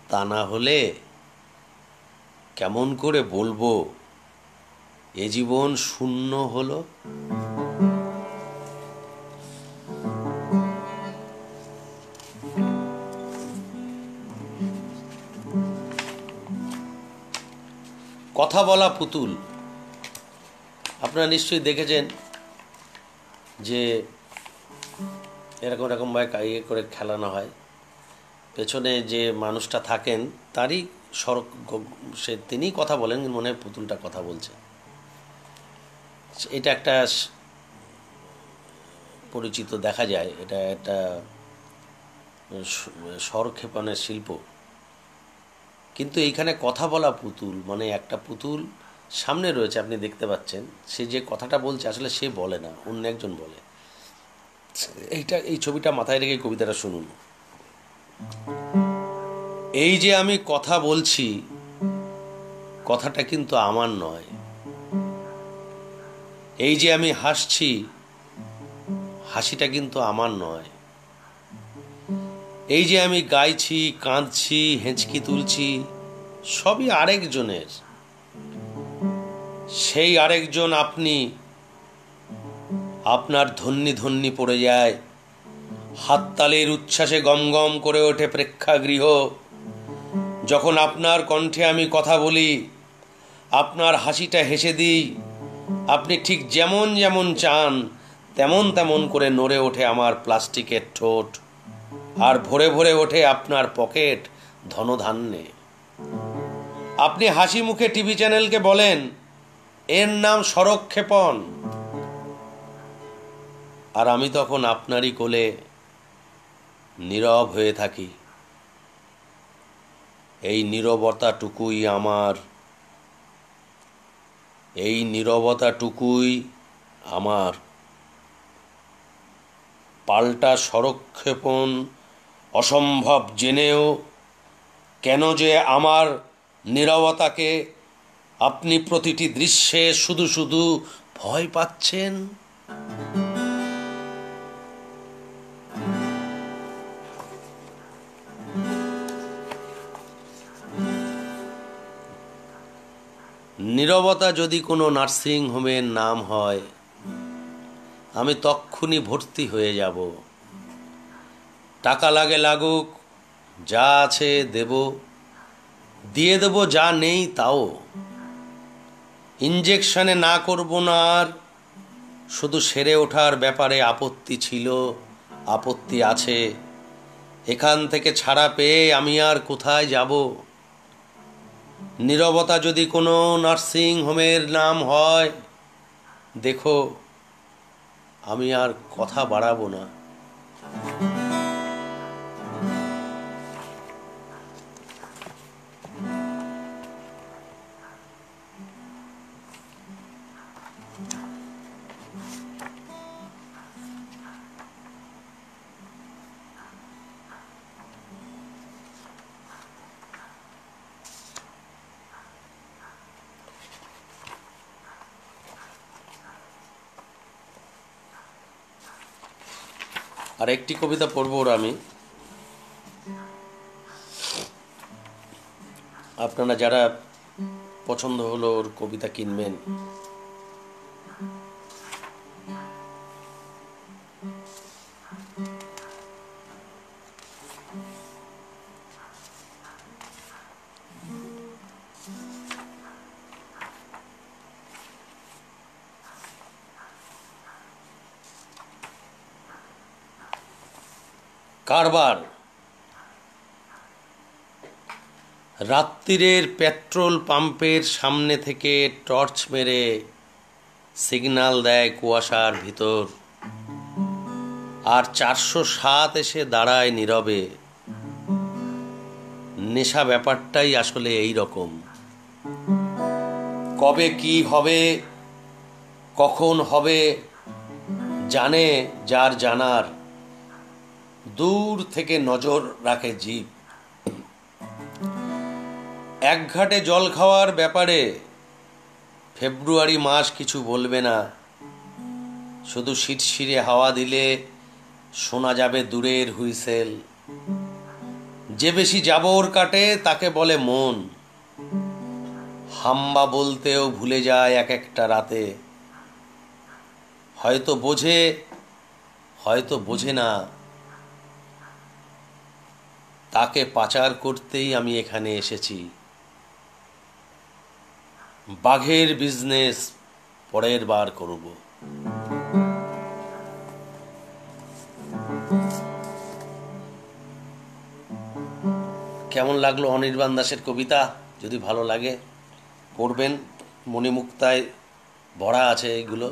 তা না হলে কেমন করে বলবো এ জীবন শূন্য হলো। কথা বলা পুতুল। আপনারা নিশ্চয়ই দেখেছেন যে এরকম এরকমভাবে ইয়ে করে খেলানো হয়। পেছনে যে মানুষটা থাকেন তারই সে তিনিই কথা বলেন, মনে হয় পুতুলটা কথা বলছে। এটা একটা পরিচিত, দেখা যায় এটা একটা স্বরক্ষেপণের শিল্প। কিন্তু এইখানে কথা বলা পুতুল, মানে একটা পুতুল সামনে রয়েছে, আপনি দেখতে পাচ্ছেন, সে যে কথাটা বলছে আসলে সে বলে না, অন্য একজন বলে। এই ছবিটা মাথায় রেখে কবিতাটা শুনুন। এই যে আমি কথা বলছি, কথাটা কিন্তু আমার নয়। এই যে আমি হাসছি, হাসিটা কিন্তু আমার নয়। এই যে আমি গাইছি, কাঁদছি, হেঁচকি তুলছি, সবই আরেকজনের। সেই আরেকজন আপনি। আপনার ধন্যি ধন্যি পড়ে যায়, হাততালির উচ্ছ্বাসে গম গম করে ওঠে প্রেক্ষাগৃহ। যখন আপনার কণ্ঠে আমি কথা বলি, আপনার হাসিটা হেসে দিই, আপনি ঠিক যেমন যেমন চান তেমন তেমন করে নড়ে ওঠে আমার প্লাস্টিকের ঠোঁট, আর ভরে ভরে ওঠে আপনার পকেট ধনধান্যে। আপনি হাসি মুখে টিভি চ্যানেলকে বলেন, এর নাম স্বরক্ষেপণ। আর আমি তখন আপনারই কোলে নীরব হয়ে থাকি। এই নীরবতাটুকুই আমার, এই নীরবতাটুকুই আমার। পাল্টা স্বরক্ষেপণ অসম্ভব জেনেও কেন যে আমার নীরবতাকে আপনি প্রতিটি দৃশ্যে শুধু শুধু ভয় পাচ্ছেন? নীরবতা যদি কোনো নার্সিং হোমের নাম হয়, আমি তক্ষুনি ভর্তি হয়ে যাব। টাকা লাগে লাগুক, যা আছে দেব, দিয়ে দেব, যা নেই তাও। ইঞ্জেকশনে না করব না আর। শুধু সেরে ওঠার ব্যাপারে আপত্তি ছিল, আপত্তি আছে। এখান থেকে ছাড়া পেয়ে আমি আর কোথায় যাব? নীরবতা যদি কোনো নার্সিং হোমের নাম হয়, দেখো আমি আর কথা বাড়াবো না। আর একটি কবিতা পড়ব ওর আমি। আপনারা যারা পছন্দ হলো ওর কবিতা কিনবেন। কারবার। রাত্রিরের পেট্রোল পাম্পের সামনে থেকে টর্চ মেরে সিগন্যাল দেয় কুয়াশার ভিতর, আর 407 এসে দাঁড়ায় নীরবে। নেশা ব্যাপারটাই আসলে এই রকম। কবে কি হবে, কখন হবে, জানে যার জানার। দূর থেকে নজর রাখে জীব। এক ঘাটে জল খাওয়ার ব্যাপারে ফেব্রুয়ারি মাস কিছু বলবে না। শুধু শিরশিরে হাওয়া দিলে শোনা যাবে দূরের হুইসেল। যে বেশি জাবর কাটে তাকে বলে মন। হাম্বা বলতেও ভুলে যায় এক একটা রাতে। হয়তো বোঝে, হয়তো বোঝে না। তাকে পাচার করতেই আমি এখানে এসেছি। বাঘের বিজনেস পরের বার করব। কেমন লাগলো অনির্বাণ দাসের কবিতা? যদি ভালো লাগে পড়বেন। মণিমুক্তায় ভরা আছে এইগুলো।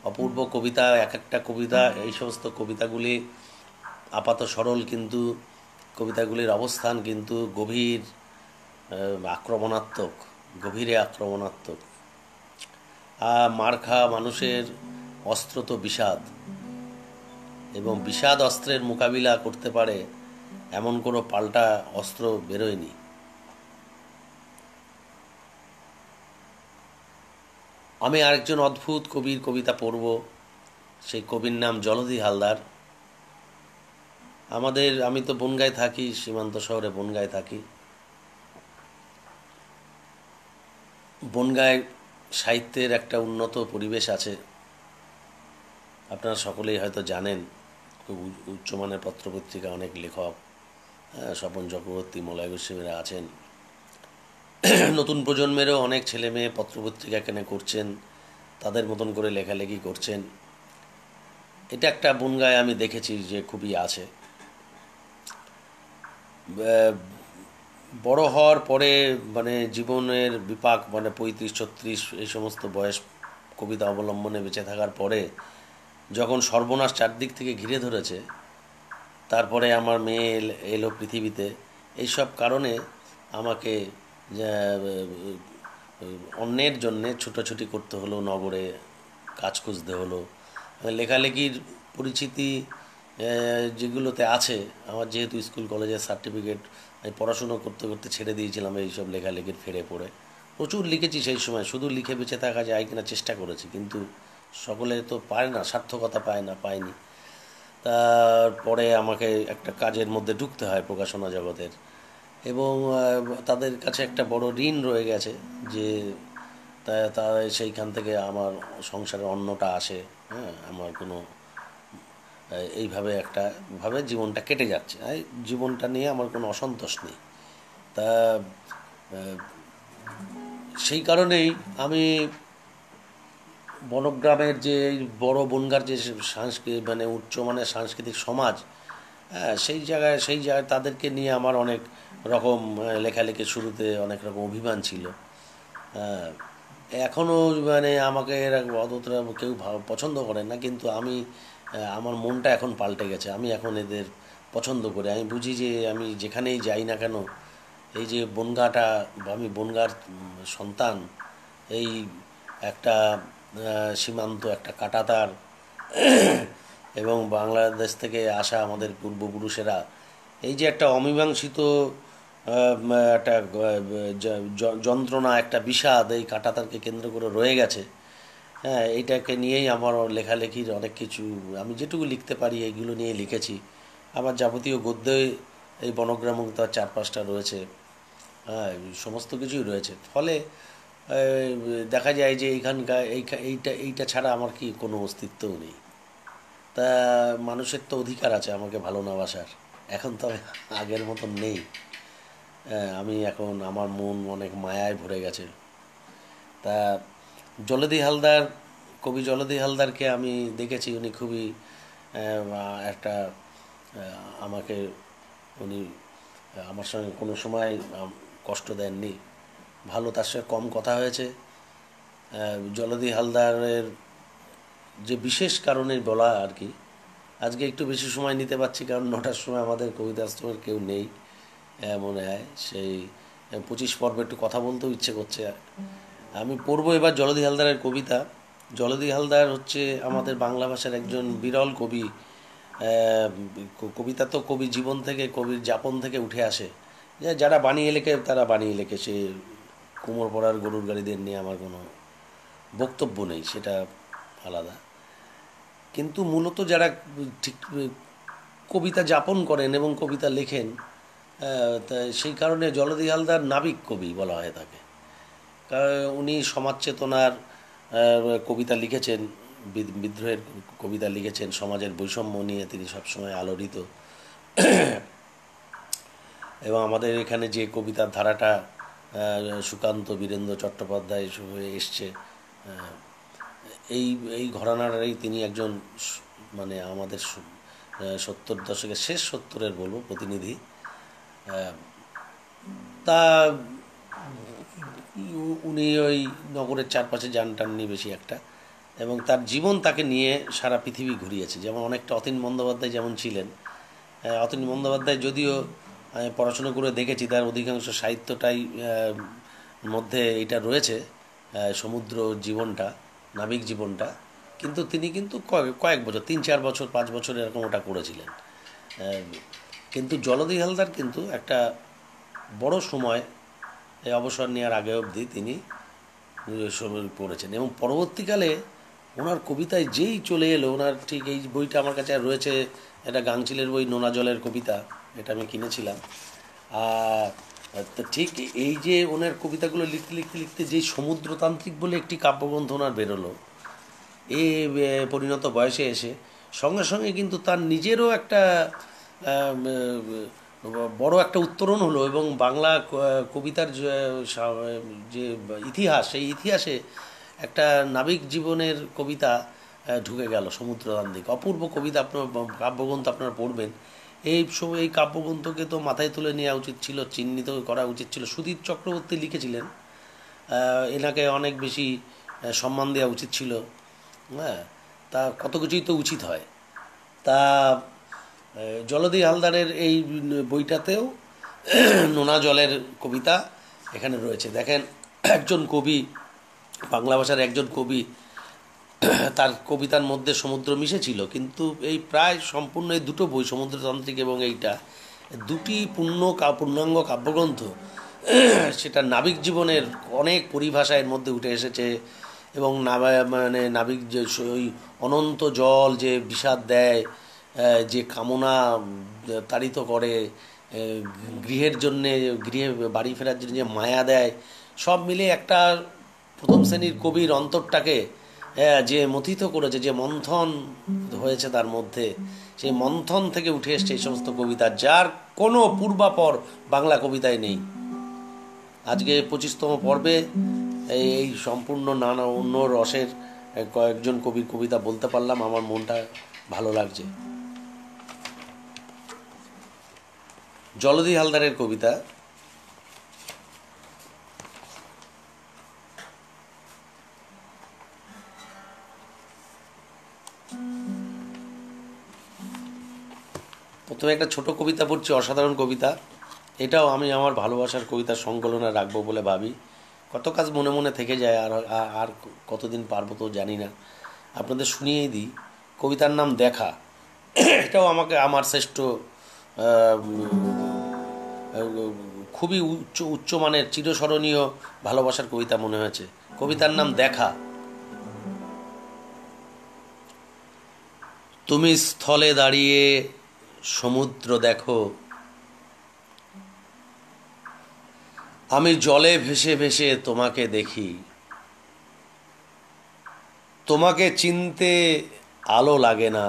অপূর্ব কবিতা, এক একটা কবিতা। এই সমস্ত কবিতাগুলি আপাত সরল, কিন্তু কবিতাগুলির অবস্থান কিন্তু গভীর আক্রমণাত্মক, গভীরে আক্রমণাত্মক। মার খাওয়া মানুষের অস্ত্র তো বিষাদ, এবং বিষাদ অস্ত্রের মোকাবিলা করতে পারে এমন কোনো পাল্টা অস্ত্র বেরোয়নি। আমি আরেকজন অদ্ভুত কবির কবিতা পড়ব। সেই কবির নাম জলধি হালদার। আমি তো বনগাঁয় থাকি, সীমান্ত শহরে বনগাঁয় থাকি। বনগাঁয় সাহিত্যের একটা উন্নত পরিবেশ আছে, আপনারা সকলেই হয়তো জানেন। খুব উচ্চমানের পত্রপত্রিকা, অনেক লেখক, স্বপন চক্রবর্তী, মলয় গোস্বামীরা আছেন। নতুন প্রজন্মেরও অনেক ছেলে মেয়ে পত্রপত্রিকা কেনে করছেন, তাদের মতন করে লেখালেখি করছেন। এটা একটা বনগাঁয় আমি দেখেছি যে খুবই আছে। বড় হওয়ার পরে মানে জীবনের বিপাক মানে 35-36 এই সমস্ত বয়স কবিতা অবলম্বনে বেঁচে থাকার পরে যখন সর্বনাশ চারদিক থেকে ঘিরে ধরেছে, তারপরে আমার মেয়ে এলো পৃথিবীতে, এইসব কারণে আমাকে অন্যের জন্যে ছুটোছুটি করতে হলো, নগরে কাজ খুঁজতে হলো। লেখালেখির পরিচিতি যেগুলোতে আছে, আমার যেহেতু স্কুল কলেজের সার্টিফিকেট, আমি পড়াশুনো করতে করতে ছেড়ে দিয়েছিলাম এইসব লেখালেখির ফেরে পড়ে। প্রচুর লিখেছি সেই সময়, শুধু লিখে বেঁচে থাকা যায় কিনা চেষ্টা করেছি, কিন্তু সকলে তো পায় না, সার্থকতা পায়নি। তারপরে আমাকে একটা কাজের মধ্যে ঢুকতে হয় প্রকাশনা জগতের, এবং তাদের কাছে একটা বড় ঋণ রয়ে গেছে যে তা সেইখান থেকে আমার সংসারের অন্নটা আসে। হ্যাঁ, আমার কোনো এইভাবে ভাবে জীবনটা কেটে যাচ্ছে, জীবনটা নিয়ে আমার কোনো অসন্তোষ নেই। তা সেই কারণেই আমি বনগ্রামের যে বড় বনগার যে মানে উচ্চমানের সাংস্কৃতিক সমাজ, সেই জায়গায় তাদেরকে নিয়ে আমার অনেক রকম লেখালেখির শুরুতে অনেক রকম অভিমান ছিল। এখনও মানে আমাকে এরা অতটা কেউ পছন্দ করে না, কিন্তু আমার মনটা এখন পাল্টে গেছে। আমি এখন এদের পছন্দ করি। আমি বুঝি যে আমি যেখানেই যাই না কেন, এই যে বনগাঁটা, আমি বনগাঁর সন্তান, এই একটা সীমান্ত, একটা কাঁটাতার, এবং বাংলাদেশ থেকে আসা আমাদের পূর্বপুরুষেরা এই যে একটা অমীমাংসিত একটা যন্ত্রণা, একটা বিষাদ এই কাঁটাতারকে কেন্দ্র করে রয়ে গেছে। হ্যাঁ, এইটাকে নিয়েই আমার লেখালেখির অনেক কিছু, আমি যেটুকু লিখতে পারি এইগুলো নিয়ে লিখেছি। আমার যাবতীয় গদ্যে এই বনগ্রাম তার 4-5টা রয়েছে। হ্যাঁ, সমস্ত কিছুই রয়েছে। ফলে দেখা যায় যে এইখানকার এইটা ছাড়া আমার কি কোনো অস্তিত্বও নেই। তা মানুষের তো অধিকার আছে আমাকে ভালো না বাসার। এখন তো আগের মতন নেই। আমি এখন, আমার মন অনেক মায়ায় ভরে গেছে। তা জলধি হালদার, কবি জলধি হালদারকে আমি দেখেছি, উনি খুবই একটা আমাকে, উনি আমার সঙ্গে কোনো সময় কষ্ট দেননি, ভালো, তার সঙ্গে কম কথা হয়েছে। জলধি হালদারের যে বিশেষ কারণে বলা আর কি, আজকে একটু বেশি সময় নিতে পারছি কারণ 9টার সময় আমাদের কবিতা আশ্রমের কেউ নেই মনে হয়। সেই 25 পর্বে একটু কথা বলতেও ইচ্ছে করছে। আমি পড়বো এবার জলধি হালদারের কবিতা। জলধি হালদার হচ্ছে আমাদের বাংলা ভাষার একজন বিরল কবি। কবিতা তো কবি জীবন থেকে, কবির যাপন থেকে উঠে আসে। যারা বানিয়ে লেখে তারা বানিয়ে লেখে, সে কুমোর পড়ার গরুর গাড়িদের নিয়ে আমার কোনো বক্তব্য নেই, সেটা আলাদা। কিন্তু মূলত যারা ঠিক কবিতা যাপন করেন এবং কবিতা লেখেন, তা সেই কারণে জলধি হালদার নাবিক কবি বলা হয় তাকে। কারণ উনি সমাজ চেতনার কবিতা লিখেছেন, বিদ্রোহের কবিতা লিখেছেন, সমাজের বৈষম্য নিয়ে তিনি সবসময় আলোড়িত। এবং আমাদের এখানে যে কবিতার ধারাটা সুকান্ত, বীরেন্দ্র চট্টোপাধ্যায় হয়ে এসছে, এই এই ঘরানারই তিনি একজন, মানে আমাদের 70 দশকের শেষ 70-এর বলবো প্রতিনিধি। তা উনি ওই নগরের চারপাশে যান টাননি বেশি একটা, এবং তার জীবন তাকে নিয়ে সারা পৃথিবী ঘুরিয়েছে। যেমন অনেকটা অতীন বন্দ্যোপাধ্যায় যেমন ছিলেন। অতীন বন্দ্যোপাধ্যায় যদিও পড়াশুনো করে দেখেছি তার অধিকাংশ সাহিত্যটাই মধ্যে এটা রয়েছে, সমুদ্র জীবনটা, নাবিক জীবনটা, কিন্তু তিনি কিন্তু কয়েক বছর, 3-4 বছর 5 বছর এরকম ওটা করেছিলেন। কিন্তু জলধি হালদার কিন্তু একটা বড় সময়, এই অবসর নেওয়ার আগে অবধি তিনি পড়েছেন, এবং পরবর্তীকালে ওনার কবিতায় যেই চলে এলো, ওনার ঠিক এই বইটা আমার কাছে রয়েছে, এটা গাংচিলের বই, নোনা জলের কবিতা, এটা আমি কিনেছিলাম। আর তো ঠিক এই যে ওনার কবিতাগুলো লিখতে লিখতে লিখতে যেই সমুদ্রতান্ত্রিক বলে একটি কাব্যগ্রন্থ ওনার বেরোলো এই পরিণত বয়সে এসে, সঙ্গে সঙ্গে কিন্তু তার নিজেরও একটা বড় একটা উত্তরণ হলো, এবং বাংলা কবিতার যে ইতিহাস, সেই ইতিহাসে একটা নাবিক জীবনের কবিতা ঢুকে গেল, সমুদ্রতান্ত্রিক অপূর্ব কবিতা। আপনার কাব্যগ্রন্থ আপনারা পড়বেন, এই কাব্যগ্রন্থকে তো মাথায় তুলে নেওয়া উচিত ছিল, চিহ্নিত করা উচিত ছিল। সুধীর চক্রবর্তী লিখেছিলেন, এনাকে অনেক বেশি সম্মান দেওয়া উচিত ছিল। হ্যাঁ, তা কত কিছুই তো উচিত হয়। তা জলধি হালদারের এই বইটাতেও নোনা জলের কবিতা এখানে রয়েছে। দেখেন, একজন কবি, বাংলা ভাষার একজন কবি, তার কবিতার মধ্যে সমুদ্র মিশেছিল, কিন্তু এই প্রায় সম্পূর্ণ এই দুটো বই, সমুদ্রতান্ত্রিক এবং এইটা, দুটি পূর্ণাঙ্গ কাব্যগ্রন্থ। সেটা নাবিক জীবনের অনেক পরিভাষা এর মধ্যে উঠে এসেছে। এবং মানে নাবিক যে ওই অনন্ত জল যে বিষাদ দেয়, যে কামনা তাড়িত করে, গৃহের জন্যে, গৃহে বাড়ি ফেরার জন্য যে মায়া দেয়, সব মিলে একটা প্রথম শ্রেণীর কবির অন্তরটাকে যে মথিত করেছে, যে মন্থন হয়েছে তার মধ্যে, সেই মন্থন থেকে উঠে এসছে এই সমস্ত কবিতা, যার কোনো পূর্বাপর বাংলা কবিতায় নেই। আজকে 25তম পর্বে এই সম্পূর্ণ নানা অন্য রসের কয়েকজন কবির কবিতা বলতে পারলাম, আমার মনটা ভালো লাগছে। জলধি হালদারের কবিতা, প্রথমে একটা ছোট কবিতা পড়ছি, অসাধারণ কবিতা। এটাও আমি আমার ভালোবাসার কবিতার সংকলনে রাখবো বলে ভাবি। কত কাজ মনে মনে থেকে যায়, আর কতদিন পারবো তো জানি না। আপনাদের শুনিয়েই দিই। কবিতার নাম দেখা। এটাও আমার শ্রেষ্ঠ, খুবই উচ্চমানের চিরস্মরণীয় ভালোবাসার কবিতা মনে হয়েছে। কবিতার নাম দেখা। তুমি স্থলে দাঁড়িয়ে সমুদ্র দেখো, আমি জলে ভেসে ভেসে তোমাকে দেখি। তোমাকে চিনতে আলো লাগে না,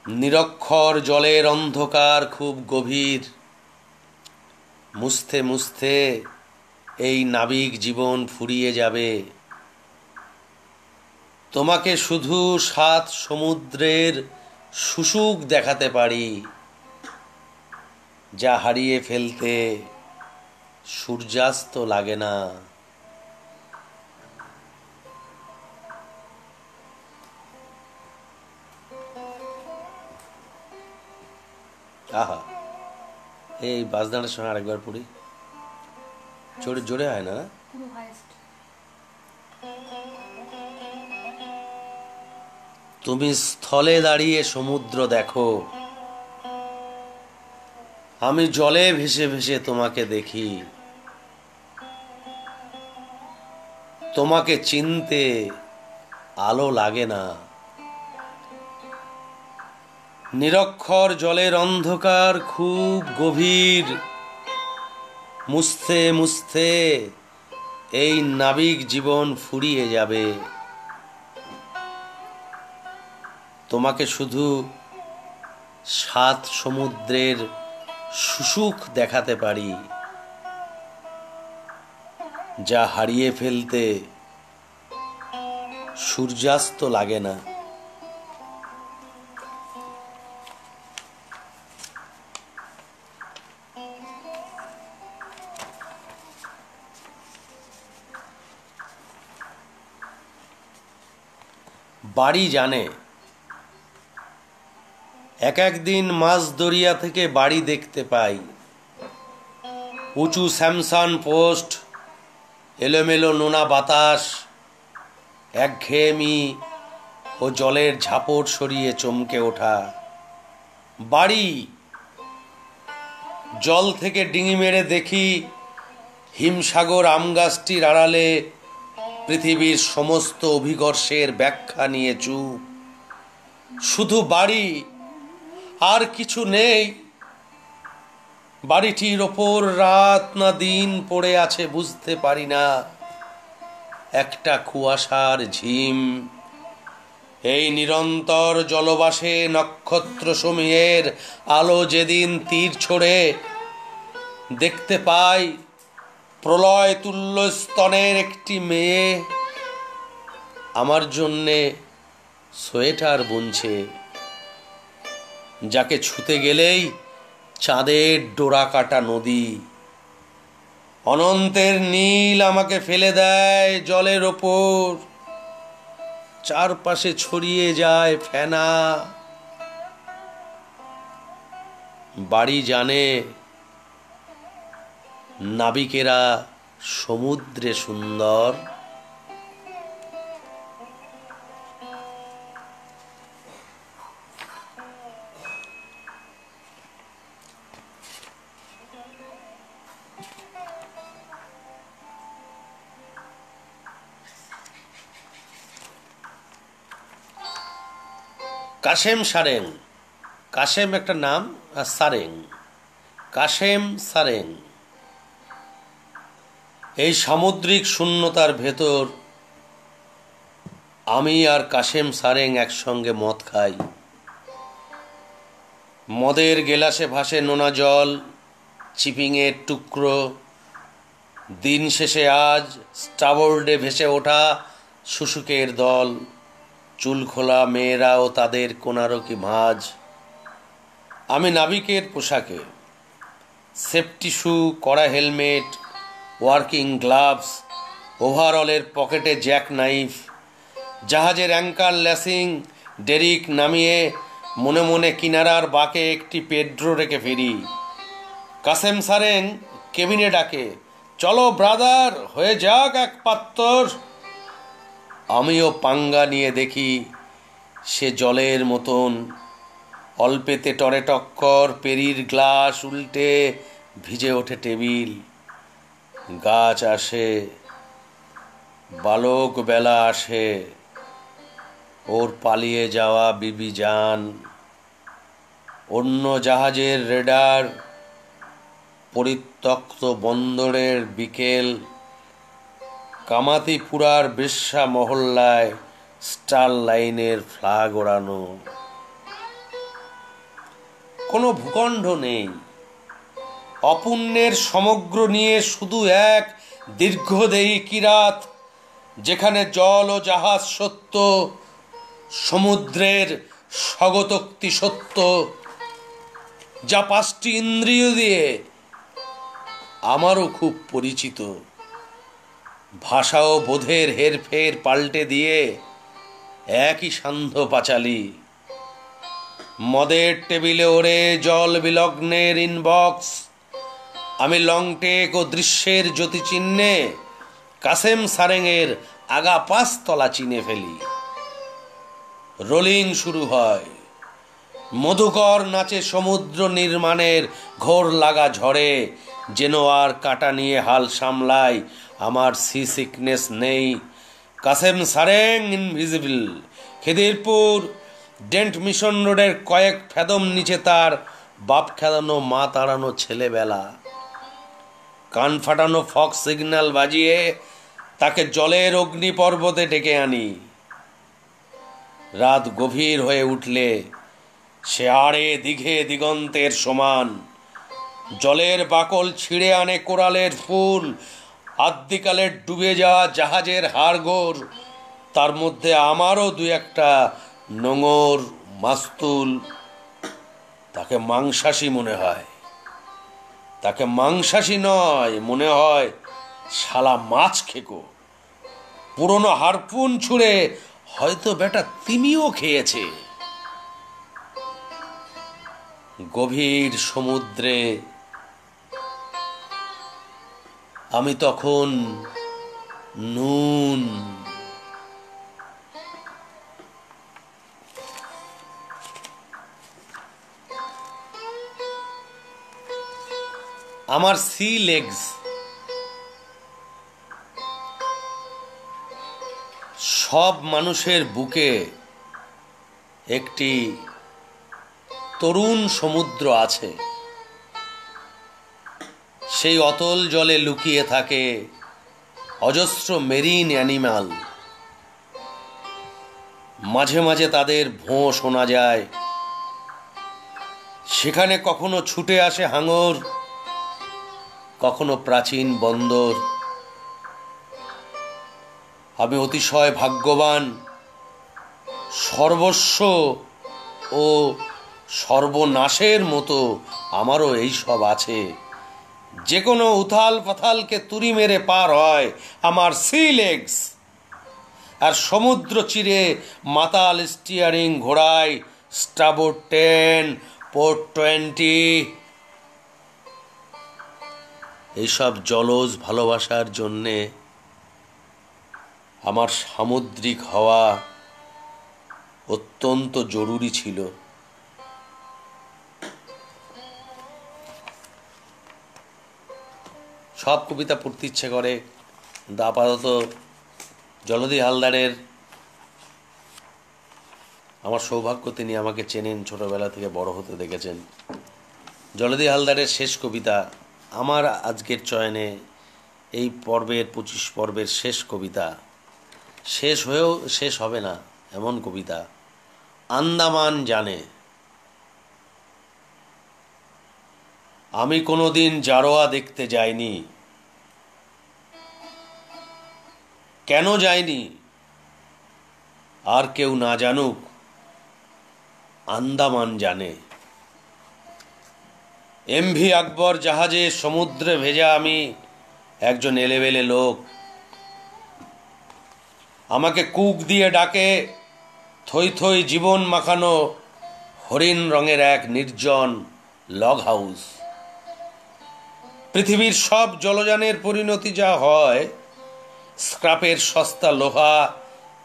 নিরক্ষর জলের অন্ধকার খুব গভীর, মুছতে মুছতে এই নাবিক জীবন ফুরিয়ে যাবে। তোমাকে শুধু 7 সমুদ্রের শুশুক দেখাতে পারি, যা হারিয়ে ফেলতে সূর্যাস্ত লাগে না। আহা, এই বাজনাটার সঙ্গে আরেকবার পড়ি, জোরে জোরে হয় না? তুমি স্থলে দাঁড়িয়ে সমুদ্র দেখো, আমি জলে ভেসে ভেসে তোমাকে দেখি। তোমাকে চিনতে আলো লাগে না, নিরক্ষর জলের অন্ধকার খুব গভীর, মুছতে মুছতে এই নাবিক জীবন ফুরিয়ে যাবে। তোমাকে শুধু 7 সমুদ্রের শুশুক দেখাতে পারি, যা হারিয়ে ফেলতে সূর্যাস্ত লাগে না। বাড়ি জানে, একদিন মাঝ দরিয়া থেকে বাড়ি দেখতে পাই। উঁচু স্যামসান পোস্ট, এলোমেলো নোনা বাতাস, একঘেয়েমি ও জলের ঝাপট সরিয়ে চমকে ওঠা। বাড়ি, জল থেকে ডিঙি মেরে দেখি হিমসাগর আমগাছটির আড়ালে পৃথিবীর সমস্ত অভিকর্ষের ব্যাখ্যা নিয়ে চুপ। শুধু বাড়ি, আর কিছু নেই। বাড়িটির ওপর রাত না দিন পড়ে আছে বুঝতে পারি না, একটা কুয়াশার ঝিম। এই নিরন্তর জলবাসে নক্ষত্র সমূহের আলো যেদিন তীর ছোড়ে, দেখতে পাই প্রলয় তুল্য স্তনের একটি মেয়ে আমার জন্যে সোয়েটার বুনছে। যাকে ছুতে গেলেই চাঁদের ডোরা কাটা নদী। অনন্তের নীল আমাকে ফেলে দেয় জলের ওপর, চারপাশে ছড়িয়ে যায় ফেনা। বাড়ি জানে নাবিকেরা সমুদ্রে সুন্দর, কাশেম সারেং। কাশেম একটা নাম, আর সারেং, কাশেম সারেং। এই সামুদ্রিক শূন্যতার ভেতর আমি আর কাশেম সারেং একসঙ্গে মদ খাই। মদের গেলাসে ভাসে নোনা জল, চিপিংয়ের টুকরো। দিন শেষে আজ স্টাবোর্ডে ভেসে ওঠা শুশুকের দল, চুল খোলা মেয়েরা ও তাদের কোনারকি ভাঁজ। আমি নাবিকের পোশাকে, সেফটি শু, কড়া হেলমেট, ওয়ার্কিং গ্লাভস, ওভারঅলের পকেটে জ্যাক নাইফ। জাহাজের অ্যাঙ্কার ল্যাসিং, ডেরিক নামিয়ে মনে মনে কিনারার বাঁকে একটি পেড্রো রেখে ফিরি। কাসেম সারেং কেবিনে ডাকে, চলো ব্রাদার, হয়ে যাক এক পাত্তর। আমিও পাঙ্গা নিয়ে দেখি সে জলের মতন, অল্পেতে টরে টক্কর, পেরির গ্লাস উল্টে ভিজে ওঠে টেবিল। গাছ আসে, বালক বেলা আসে, ওর পালিয়ে যাওয়া বিবি জান। অন্য জাহাজের রেডার, পরিত্যক্ত বন্দরের বিকেল, কামাতিপুরার বেশ্যা মহল্লায় স্টার লাইনের ফ্ল্যাগ ওড়ানো। কোনো ভূখণ্ড নেই, অপুণ্যের সমগ্র নিয়ে শুধু এক দীর্ঘদেহী কিরাত, যেখানে জল ও জাহাজ সত্য, সমুদ্রের স্বগতোক্তি সত্য, যা পাঁচটি ইন্দ্রিয় দিয়ে আমারও খুব পরিচিত। ভাষা ও বোধের হেরফের পাল্টে দিয়ে একই সান্ধ্য পাঁচালী। মদের টেবিলে ওরে জল বিলগ্নের ইনবক্স। আমি লংটেক ও দৃশ্যের জ্যোতি চিহ্নে কাসেম সারেংয়ের আগা 5 তলা চিনে ফেলি। রোলিং শুরু হয়। মধুকর নাচে সমুদ্র নির্মাণের ঘোর লাগা ঝড়ে। যেন আর কাটা নিয়ে হাল সামলাই, আমার সি সিকনেস নেই। Kasem Sareng invisible. Khidirpur Dent mission রোডের কয়েক ফেদম নিচে তার বাপ খেলানো মা তাড়ানো ছেলেবেলা। কান ফাটানো ফক্স সিগন্যাল বাজিয়ে তাকে জলের অগ্নি পর্বতে ডেকে আনি। রাত গভীর হয়ে উঠলে সে আড়ে দিঘে দিগন্তের সমান। জলের বাকল ছিঁড়ে আনে কোরালের ফুল, আদ্যিকালের ডুবে যাওয়া জাহাজের হাড়গোড়। তার মধ্যে আমারও 2-1টা নোঙর মাস্তুল। তাকে মাংসাশী মনে হয়, তাকে মাংসাশী নয়, মনে হয় শালা মাছ খেকো। পুরনো হারপুন ছুঁড়ে হয়তো বেটা তিমিও খেয়েছে। গভীর সমুদ্রে আমি তখন নুন। আমার সি লেগস। সব মানুষের বুকে একটি তরুণ সমুদ্র আছে। সেই অতল জলে লুকিয়ে থাকে অজস্র মেরিন অ্যানিমাল। মাঝে মাঝে তাদের ভোঁ শোনা যায়। সেখানে কখনো ছুটে আসে হাঙর, কখনো প্রাচীন বন্দর। আমি অতিশয় ভাগ্যবান। সর্বস্ব ও সর্বনাশের মতো আমারও এই সব আছে। যে কোনো উথাল পাথালকে তুড়ি মেরে পার হয় আমার সি লেগস, আর সমুদ্র চিরে মাতাল স্টিয়ারিং ঘোড়ায় স্টাবোর্ড 10 পোর্ট 20। এইসব জলজ ভালোবাসার জন্যে আমার সামুদ্রিক হওয়া অত্যন্ত জরুরি ছিল। সব কবিতা পড়তে ইচ্ছে করে, কিন্তু আপাতত জলধি হালদারের, আমার সৌভাগ্য তিনি আমাকে চেনেন, ছোটবেলা থেকে বড় হতে দেখেছেন। জলধি হালদারের শেষ কবিতা আমার আজকের চয়নে, এই পর্বের 25 পর্বের শেষ কবিতা, শেষ হয়েও শেষ হবে না এমন কবিতা, আন্দামান জানে। আমি কোনোদিন জারোয়া দেখতে যাইনি। কেন যাইনি আর কেউ না জানুক, আন্দামান জানে। এমভি আকবর জাহাজে সমুদ্রে ভেজা আমি একজন এলেবেলে লোক। আমাকে কুক দিয়ে ডাকে থই থই জীবন মাখানো হরিণ রঙের এক নির্জন লগ হাউস। পৃথিবীর সব জলযানের পরিণতি যা হয়, স্ক্রাপের সস্তা লোহা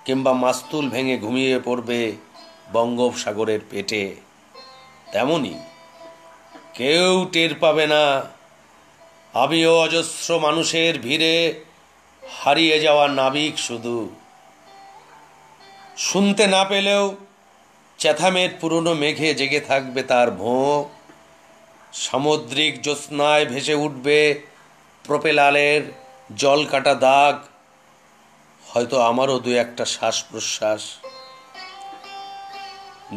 কিংবা মাস্তুল ভেঙে ঘুমিয়ে পড়বে বঙ্গোপসাগরের পেটে, তেমনি কেউ টের পাবে না আমিও অজস্র মানুষের ভিড়ে হারিয়ে যাওয়া নাবিক। শুধু শুনতে না পেলেও চ্যাথামের পুরনো মেঘে জেগে থাকবে তার ভোঁ। সামুদ্রিক জ্যোৎস্নায় ভেসে উঠবে প্রোপেলারের জল কাটা দাগ। হয়তো আমারও দু একটা শ্বাস প্রশ্বাস।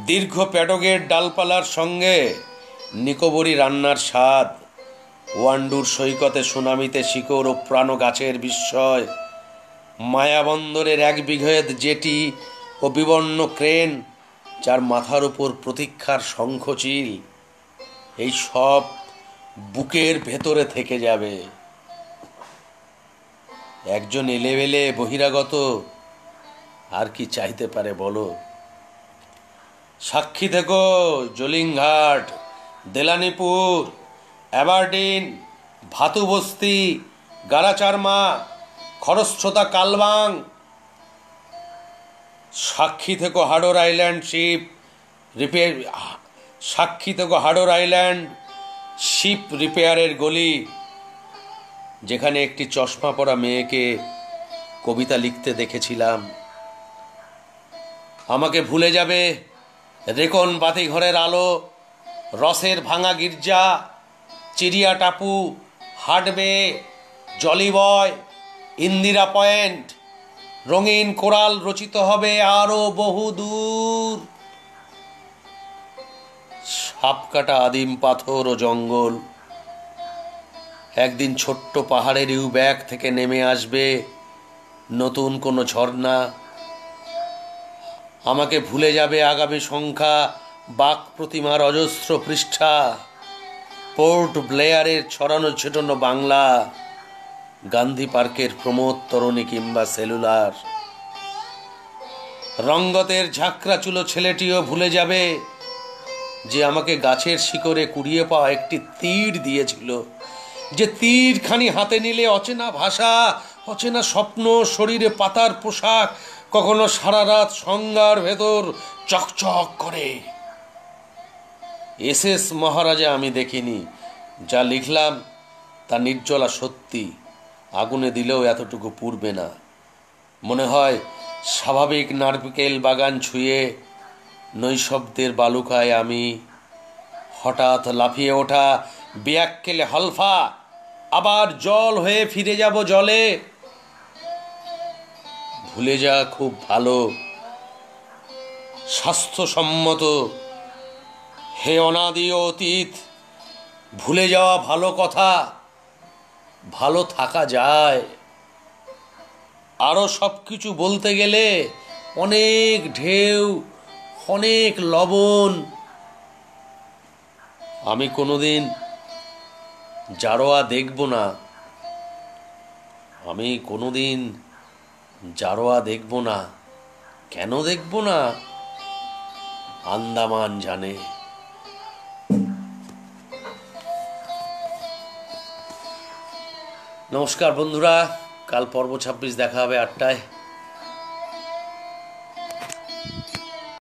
দীর্ঘ প্যাডগের ডালপালার সঙ্গে নিকোবরি রান্নার স্বাদ, ওয়ান্ডুর সৈকতে সুনামিতে শিকড় ও প্রাণ গাছের বিস্ময়, মায়াবন্দরের 1 বিঘত জেটি ও বিবর্ণ ক্রেন যার মাথার উপর প্রতীক্ষার শঙ্খচিল, এই সব বুকের ভেতরে থেকে যাবে। একজন এলেবেলে বহিরাগত আর কি চাইতে পারে বলো? সাক্ষী থেকো জলিংঘাট, দেলানিপুর, অ্যাবারডিন, ভাতুবস্তি, গারাচারমা, খরস্রোতা কালবাং। সাক্ষী থেকো হাডোর আইল্যান্ড সাক্ষী থেকো হাডোর আইল্যান্ড শিপ রিপেয়ারের গলি, যেখানে একটি চশমা পরা মেয়েকে কবিতা লিখতে দেখেছিলাম। আমাকে ভুলে যাবে রেকন বাতিঘরের আলো, রসের ভাঙা গির্জা, চিড়িয়া টাপু, হাটবে, জলিবয়, ইন্দিরা পয়েন্ট। রঙিন কোরাল রচিত হবে আরো বহু দূর। সাপকাটা আদিম পাথর ও জঙ্গল। একদিন ছোট্ট পাহাড়ের ইউব্যাক থেকে নেমে আসবে নতুন কোনো ঝর্ণা। আমাকে ভুলে যাবে আগামী সংখ্যা বাক প্রতিমার অজস্র পৃষ্ঠা, পোর্ট ব্লেয়ারের ছড়ানো ছেটানো বাংলা, গান্ধী পার্কের প্রমোদ তরণী কিংবা সেলুলার। রঙ্গতের ঝাঁকড়া চুলো ছেলেটিও ভুলে যাবে যে আমাকে গাছের শিকড়ে কুড়িয়ে পাওয়া একটি তীর দিয়েছিল, যে তীরখানি হাতে নিলে অচেনা ভাষা, অচেনা স্বপ্ন, শরীরে পাতার পোশাক, কখনো সারা রাত সংজ্ঞার ভেতর চকচক করে। এসএস মহারাজা আমি দেখিনি, যা লিখলাম তা নির্জলা সত্যি। আগুনে দিলেও এতটুকু পুড়বে না। মনে হয় স্বাভাবিক নারকেল বাগান ছুঁয়ে নৈশব্দের বালুকায় আমি হঠাৎ লাফিয়ে ওঠা ব্যাককেলে হলফা, আবার জল হয়ে ফিরে যাব জলে। ভুলে যা খুব ভালো, স্বাস্থ্যসম্মত। হে অনাদি অতীত, ভুলে যাওয়া ভালো কথা। ভালো থাকা যায়। আরো সব কিছু বলতে গেলে অনেক ঢেউ, অনেক লবণ, আমি কোনোদিন জারোয়া দেখব না, আমি কোনোদিন জারোয়া দেখব না। কেন দেখব না? আন্দামান জানে। নমস্কার বন্ধুরা, কাল পর্ব 26 দেখা হবে 8টায়।